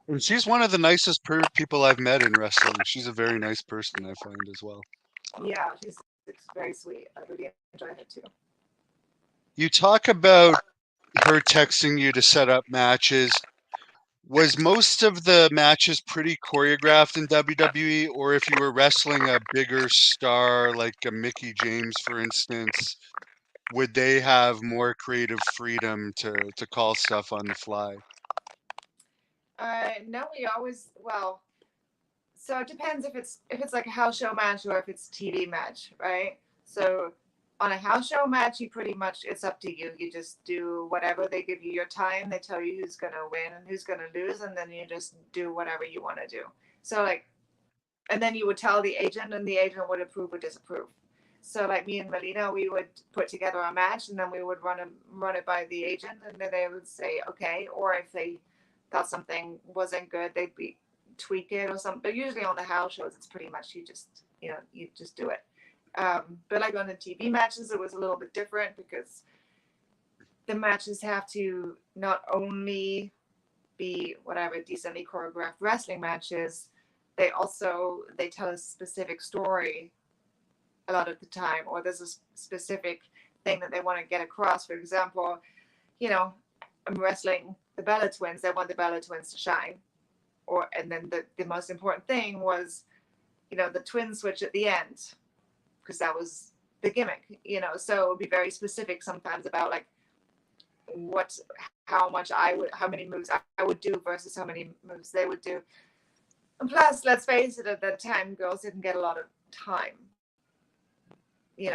Speaker 1: And she's one of the nicest people I've met in wrestling. She's a very nice person, I find, as well.
Speaker 2: Yeah, she's very sweet. I really enjoy her too.
Speaker 1: You talk about her texting you to set up matches. Was most of the matches pretty choreographed in WWE, or if you were wrestling a bigger star like a Mickey James, for instance, would they have more creative freedom to call stuff on the fly?
Speaker 2: No, we always well. So it depends if it's like a house show match or if it's a TV match, right? So on a house show match, you pretty much it's up to you. You just do whatever they give you your time. They tell you who's gonna win and who's gonna lose, and then you just do whatever you want to do. So like, and then you would tell the agent, and the agent would approve or disapprove. So like me and Melina, we would put together a match, and then we would run it by the agent, and then they would say okay. Or if they thought something wasn't good, they'd be tweak it or something. But usually on the house shows, it's pretty much you just you just do it. But like on the TV matches, it was a little bit different because the matches have to not only be whatever decently choreographed wrestling matches, they tell a specific story a lot of the time, or there's a specific thing that they want to get across. For example, you know, I'm wrestling the Bella Twins. They want the Bella Twins to shine, or and then the most important thing was, the twin switch at the end, because that was the gimmick. So it would be very specific sometimes about like what how many moves I would do versus how many moves they would do. And plus, let's face it, at that time, girls didn't get a lot of time,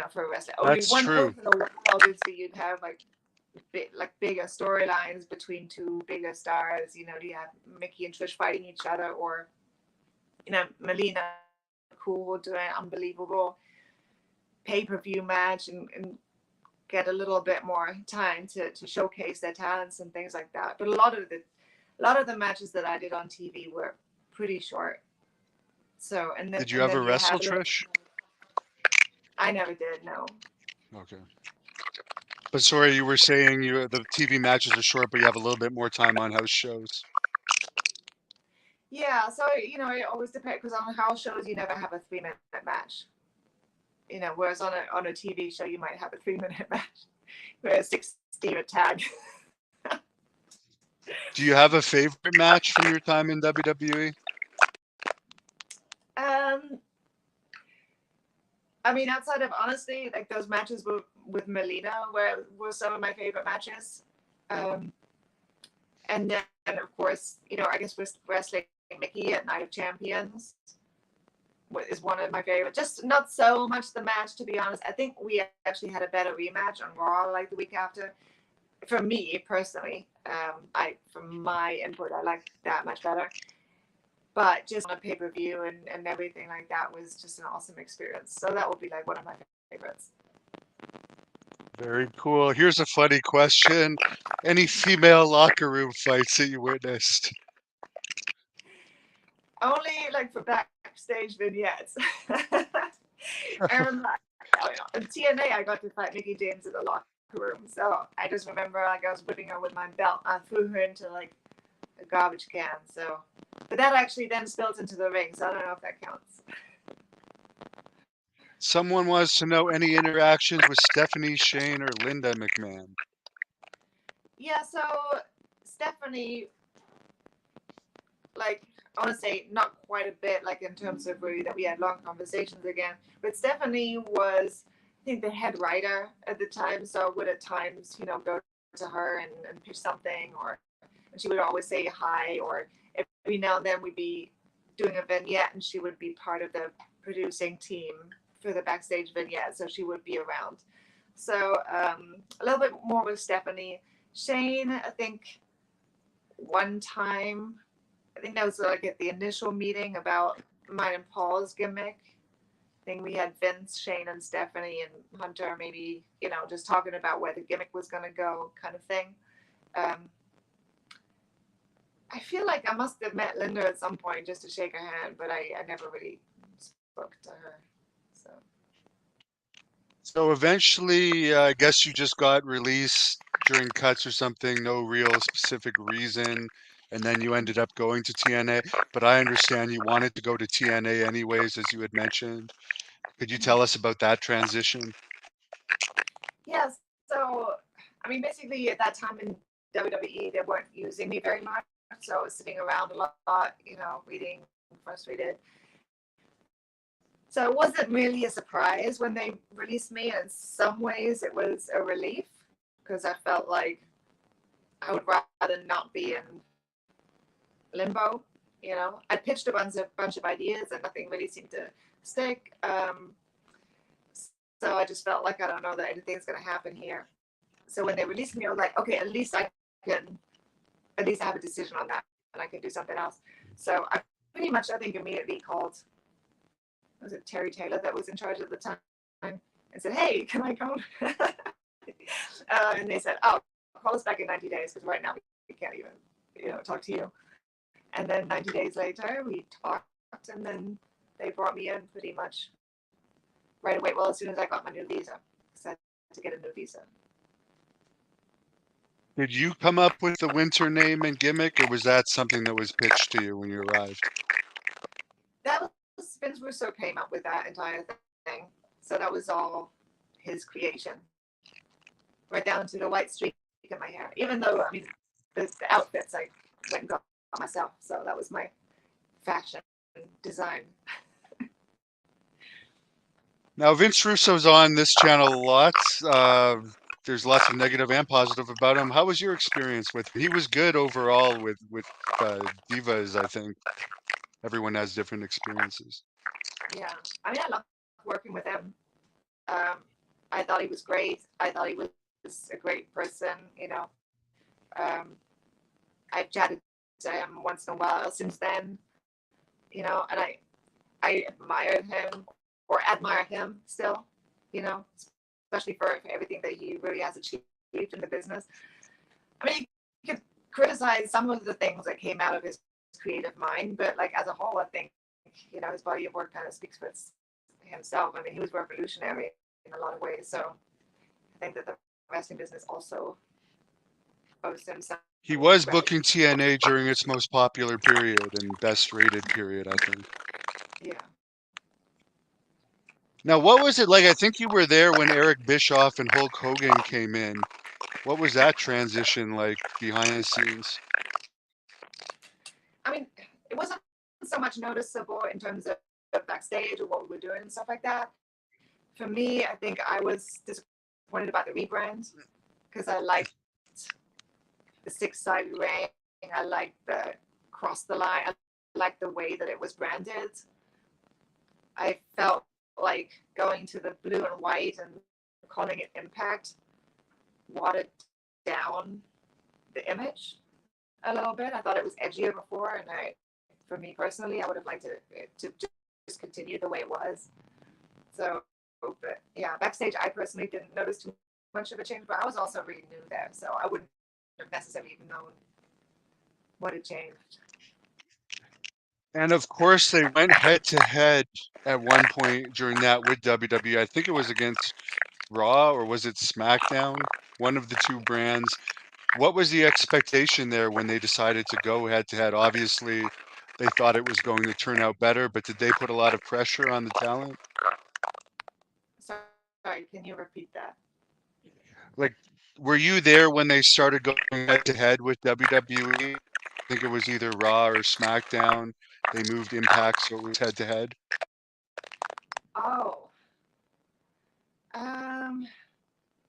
Speaker 2: for wrestling. Only
Speaker 1: That's
Speaker 2: one
Speaker 1: true.
Speaker 2: overall, obviously, you'd have like bigger storylines between two bigger stars. You have Mickey and Trish fighting each other, or Melina Cool doing an unbelievable pay-per-view match and get a little bit more time to showcase their talents and things like that. But a lot of the matches that I did on TV were pretty short. So and then
Speaker 1: Did you
Speaker 2: and then
Speaker 1: ever
Speaker 2: you
Speaker 1: wrestle
Speaker 2: have a little.
Speaker 1: Trish?
Speaker 2: I never did, no.
Speaker 1: Okay. But sorry, you were saying the TV matches are short, but you have a little bit more time on house shows.
Speaker 2: Yeah, so it always depends because on house shows you never have a 3 minute match. Whereas on a TV show you might have a 3 minute match, whereas 6 minute tag.
Speaker 1: Do you have a favorite match from your time in WWE?
Speaker 2: um, I mean, outside of honestly, like those matches with Melina were some of my favorite matches. Um, and then of course, I guess with wrestling Mickey at Night of Champions is one of my favorite. Just not so much the match, to be honest. I think we actually had a better rematch on Raw like the week after. For me personally, from my input, I liked that much better. But just on a pay-per-view and everything like that was just an awesome experience. So that would be like one of my favorites.
Speaker 1: Very cool. Here's a funny question. Any female locker room fights that you witnessed?
Speaker 2: Only like for backstage vignettes. I remember in TNA I got to fight Mickey James in the locker room. So I just remember like I was whipping her with my belt. I threw her into like a garbage can. So, but that actually then spilled into the ring. So I don't know if that counts.
Speaker 1: Someone wants to know any interactions with Stephanie Shane or Linda McMahon.
Speaker 2: Yeah. So Stephanie, like I want to say not quite a bit, like in terms of really that we had long conversations again. But Stephanie was, I think, the head writer at the time, so I would at times, go to her and pitch something, and she would always say hi, or every now and then we'd be doing a vignette, and she would be part of the producing team for the backstage vignette, so she would be around. So a little bit more with Stephanie. Shane, I think one time I think that was like at the initial meeting about mine and Paul's gimmick. I think we had Vince, Shane, and Stephanie and Hunter, maybe, just talking about where the gimmick was going to go, kind of thing. Um, I feel like I must have met Linda at some point just to shake her hand, but I never really spoke to her. So,
Speaker 1: So eventually, I guess you just got released during cuts or something, no real specific reason, and then you ended up going to TNA. But I understand you wanted to go to TNA anyways, as you had mentioned. Could you tell us about that transition?
Speaker 2: yeah, so, I mean, basically at that time in WWE, they weren't using me very much. so I was sitting around a lot, reading, frustrated. So it wasn't really a surprise when they released me. In some ways, it was a relief because I felt like I would rather not be in limbo. I pitched a bunch of ideas and nothing really seemed to stick. So I just felt like I don't know that anything's going to happen here. So when they released me, I was like, okay, at least at least I have a decision on that and I can do something else. So I pretty much, I think, immediately called, was it Terry Taylor that was in charge at the time, and said, hey, can I come? And they said, oh, call us back in 90 days because right now we can't even, talk to you. And then 90 days later, we talked, and then they brought me in pretty much right away. Well, as soon as I got my new visa, I had to get a new visa.
Speaker 1: Did you come up with the winter name and gimmick, or was that something that was pitched to you when you arrived?
Speaker 2: That was Vince Russo came up with that entire thing. So that was all his creation, right down to the white streak in my hair. Even though, I mean, the outfits I went and got myself. So that was my fashion design.
Speaker 1: Now, Vince Russo's on this channel a lot. There's lots of negative and positive about him. How was your experience with him? He was good overall with divas. I think everyone has different experiences.
Speaker 2: Yeah. I mean, I love working with him. Um, I thought he was great. I thought he was a great person. Um, I've chatted to him once in a while since then. And I admired him or admire him still. You know, especially for everything that he really has achieved in the business. I mean, you could criticize some of the things that came out of his creative mind, but like as a whole, I think his body of work kind of speaks for himself. I mean, he was revolutionary in a lot of ways. So I think that the wrestling business also owes him some
Speaker 1: He was
Speaker 2: credit.
Speaker 1: booking TNA during its most popular period and best rated period, I think.
Speaker 2: Yeah.
Speaker 1: Now, what was it like? I think you were there when Eric Bischoff and Hulk Hogan came in. What was that transition like behind the scenes?
Speaker 2: I mean, it wasn't so much noticeable in terms of backstage or what we were doing and stuff like that. For me, I think I was disappointed about the rebrand because I liked the six-sided ring. I liked the cross the line. I liked the way that it was branded. I felt like going to the blue and white and calling it Impact watered down the image a little bit. I thought it was edgier before, and for me personally, I would have liked it to just continue the way it was. So, but yeah, backstage, I personally didn't notice too much of a change, but I was also really new there, so I wouldn't have necessarily even known what had changed.
Speaker 1: And of course, they went head to head at one point during that with WWE. I think it was against Raw or was it SmackDown? One of the two brands. What was the expectation there when they decided to go head to head? Obviously, they thought it was going to turn out better, but did they put a lot of pressure on the talent?
Speaker 2: Sorry, can you repeat that?
Speaker 1: Like, were you there when they started going head to head with WWE? I think it was either Raw or SmackDown. They moved Impact, so it was head to head.
Speaker 2: Oh, um,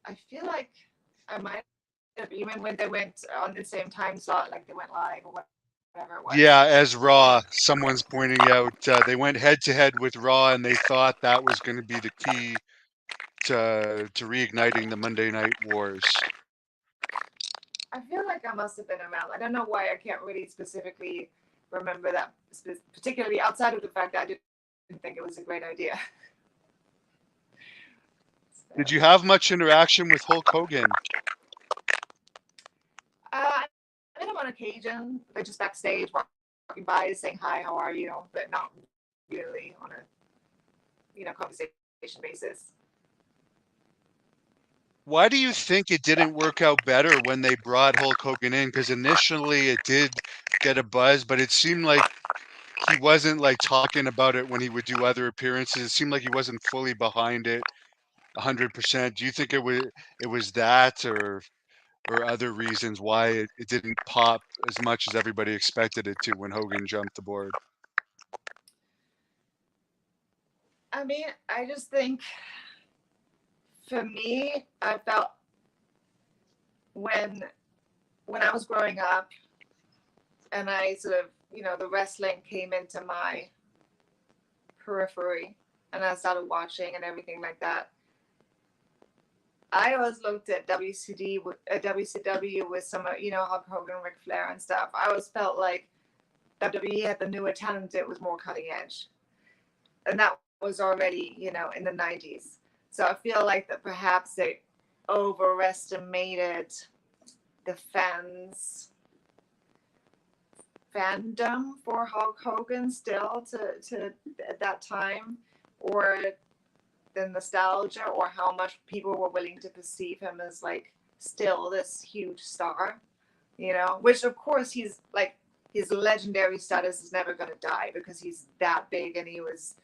Speaker 2: I feel like I might have even when they went on the same time slot, like they went live or whatever it was.
Speaker 1: Yeah, as Raw, someone's pointing out they went head to head with Raw, and they thought that was going to be the key to reigniting the Monday Night Wars.
Speaker 2: I feel like I must have been around. I don't know why I can't really specifically remember that, particularly outside of the fact that I didn't think it was a great idea.
Speaker 1: Did
Speaker 2: So,
Speaker 1: you have much interaction with Hulk Hogan?
Speaker 2: I met him on occasion, like just backstage, walking by, saying hi, how are you, but not really on a conversation basis.
Speaker 1: Why do you think it didn't work out better when they brought Hulk Hogan in? Because initially it did get a buzz, but it seemed like he wasn't like talking about it when he would do other appearances. It seemed like he wasn't fully behind it 100%. Do you think it was that, or or other reasons why it didn't pop as much as everybody expected it to when Hogan jumped aboard?
Speaker 2: I mean, I just think for me, I felt when I was growing up and I sort of, the wrestling came into my periphery and I started watching and everything like that. I always looked at WCW with some, Hulk Hogan, Ric Flair, and stuff. I always felt like WWE had the newer talent; it was more cutting edge, and that was already, in the '90s. So I feel like that perhaps they overestimated the fandom for Hulk Hogan still to at that time, or the nostalgia, or how much people were willing to perceive him as like still this huge star, which of course he's like his legendary status is never going to die because he's that big, and he was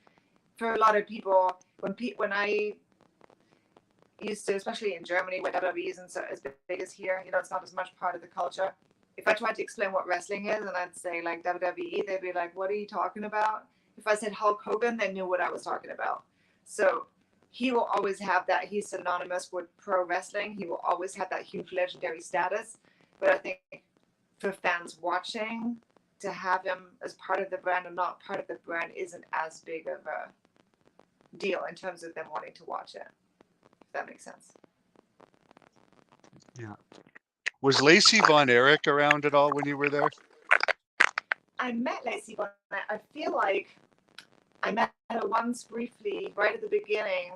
Speaker 2: for a lot of people when I used to, especially in Germany where WWE isn't so as big as here, it's not as much part of the culture. If I tried to explain what wrestling is and I'd say like WWE, they'd be like, "What are you talking about?" If I said Hulk Hogan, they knew what I was talking about. So he will always have that. He's synonymous with pro wrestling. He will always have that huge legendary status. But I think for fans watching, to have him as part of the brand or not part of the brand isn't as big of a deal in terms of them wanting to watch it. If that makes sense.
Speaker 1: Yeah. Was Lacey Von Erich around at all when you were there?
Speaker 2: I met Lacey Von. I feel like I met her once briefly right at the beginning,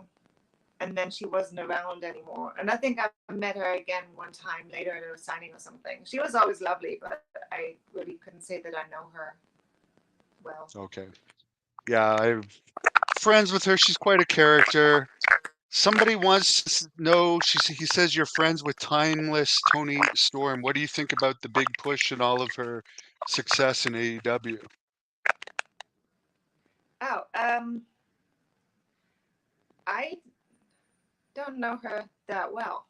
Speaker 2: and then she wasn't around anymore. And I think I met her again one time later at a signing or something. She was always lovely, but I really couldn't say that I know her well.
Speaker 1: Okay. Yeah, I'm friends with her. She's quite a character. Somebody wants to know, he says you're friends with Timeless Tony Storm. What do you think about the big push and all of her success in AEW?
Speaker 2: Oh, I don't know her that well.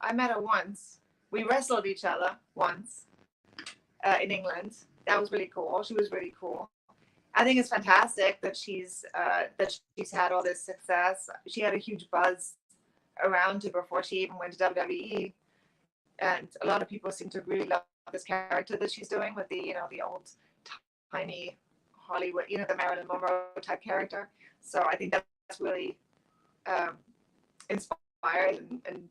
Speaker 2: I met her once. We wrestled each other once in England. That was really cool. She was really cool. I think it's fantastic that she's had all this success. She had a huge buzz around her before she even went to WWE, and a lot of people seem to really love this character that she's doing with the old tiny Hollywood, the Marilyn Monroe type character. So I think that's really um, inspired and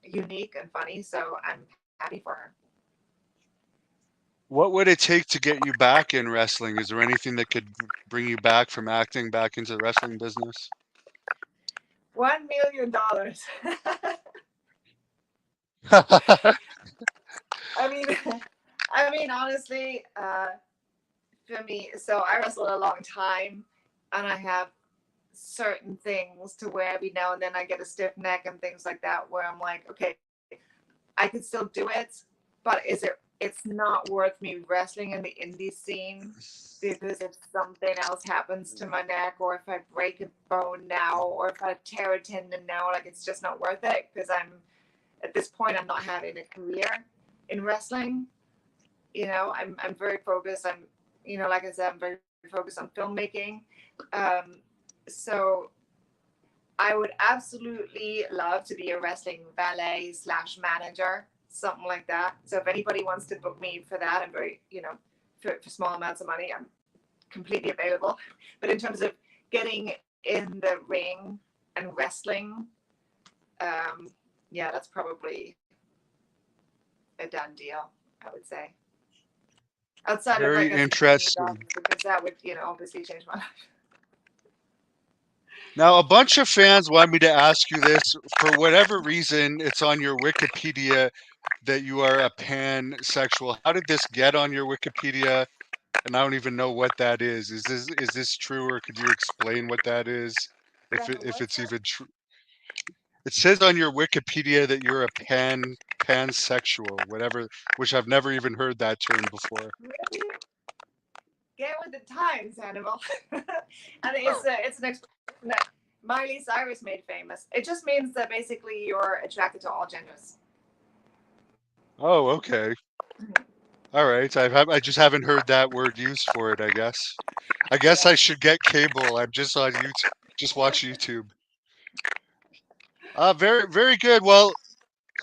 Speaker 2: unique and funny. So I'm happy for her.
Speaker 1: What would it take to get you back in wrestling? Is there anything that could bring you back from acting back into the wrestling business?
Speaker 2: $1 million. I mean, honestly, for me, so I wrestled a long time, and I have certain things to where every now and then I get a stiff neck and things like that, where I'm like, okay, I could still do it, but it's not worth me wrestling in the indie scene because if something else happens to my neck, or if I break a bone now, or if I tear a tendon now, like it's just not worth it because at this point I'm not having a career in wrestling. I'm very focused. Like I said, I'm very focused on filmmaking. So I would absolutely love to be a wrestling valet slash manager, something like that. So if anybody wants to book me for that, I'm very, for small amounts of money, I'm completely available. But in terms of getting in the ring and wrestling, yeah, that's probably a done deal, I would say. Outside of, like
Speaker 1: Very
Speaker 2: I said, $1 million,
Speaker 1: interesting.
Speaker 2: because that would, obviously change my life.
Speaker 1: Now, a bunch of fans want me to ask you this. For whatever reason, it's on your Wikipedia that you are a pansexual. How did this get on your Wikipedia? And I don't even know what that is. Is this true, or could you explain what that is,
Speaker 2: That
Speaker 1: if
Speaker 2: what's
Speaker 1: it's
Speaker 2: that?
Speaker 1: even true? It says on your Wikipedia that you're a pansexual, whatever, which I've never even heard that term before.
Speaker 2: Really? Get with the times, animal. And it's an expression that Miley Cyrus made famous. It just means that basically you're attracted to all genders.
Speaker 1: Oh, okay. All right. I just haven't heard that word used for it, I guess. I guess I
Speaker 2: Yeah.
Speaker 1: should get cable. I'm just on YouTube, just watch YouTube. Very, very good. Well,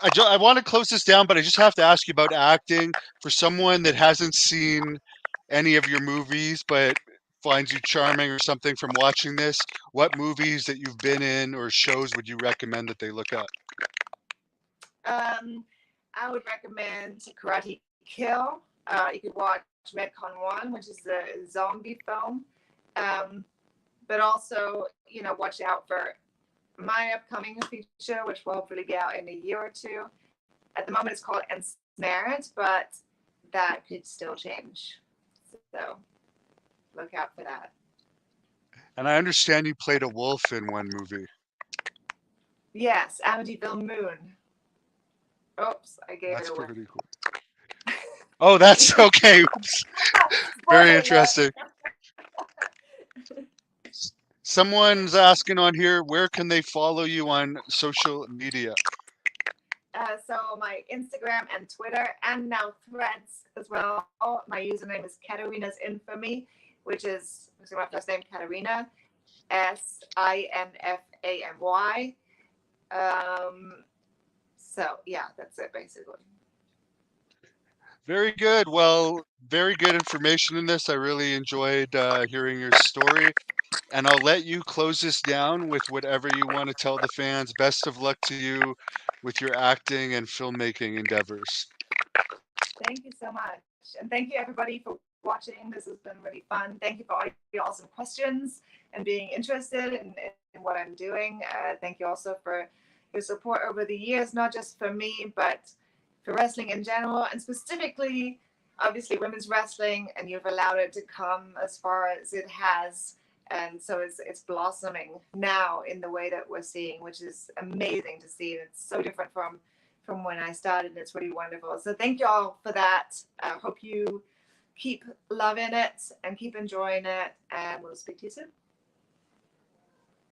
Speaker 1: I want to close this down, but I just have to ask you about acting. For someone that hasn't seen any of your movies, but finds you charming or something from watching this, what movies that you've been in or shows would you recommend that they look up?
Speaker 2: Um, I would recommend Karate Kill. You could watch Medcon One, which is a zombie film. Um, but also, watch out for my upcoming feature, which will hopefully be out in a year or two. At the moment, it's called Ensnared, but that could still change. So look out for that.
Speaker 1: And I understand you played a wolf in one movie.
Speaker 2: Yes, Amityville Moon. Oops, I gave it
Speaker 1: That's
Speaker 2: away.
Speaker 1: pretty cool. Oh, that's okay. Oops. Very
Speaker 2: Spoiler
Speaker 1: interesting.
Speaker 2: alert.
Speaker 1: Someone's asking on here, where can they follow you on social media?
Speaker 2: So my Instagram and Twitter and now Threads as well. My username is Katarina's Infamy, which is my first name Katarina, Sinfamy. So yeah, that's it basically.
Speaker 1: Very good. Well, very good information in this. I really enjoyed hearing your story. And I'll let you close this down with whatever you want to tell the fans. Best of luck to you with your acting and filmmaking endeavors.
Speaker 2: Thank you so much, and thank you everybody for watching. This has been really fun. Thank you for all your awesome questions and being interested in what I'm doing. Thank you also for your support over the years, not just for me, but for wrestling in general, and specifically, obviously, women's wrestling. And you've allowed it to come as far as it has, and so it's blossoming now in the way that we're seeing, which is amazing to see. It's so different from when I started. It's really wonderful. So thank you all for that. I hope you keep loving it and keep enjoying it, and we'll speak to you soon.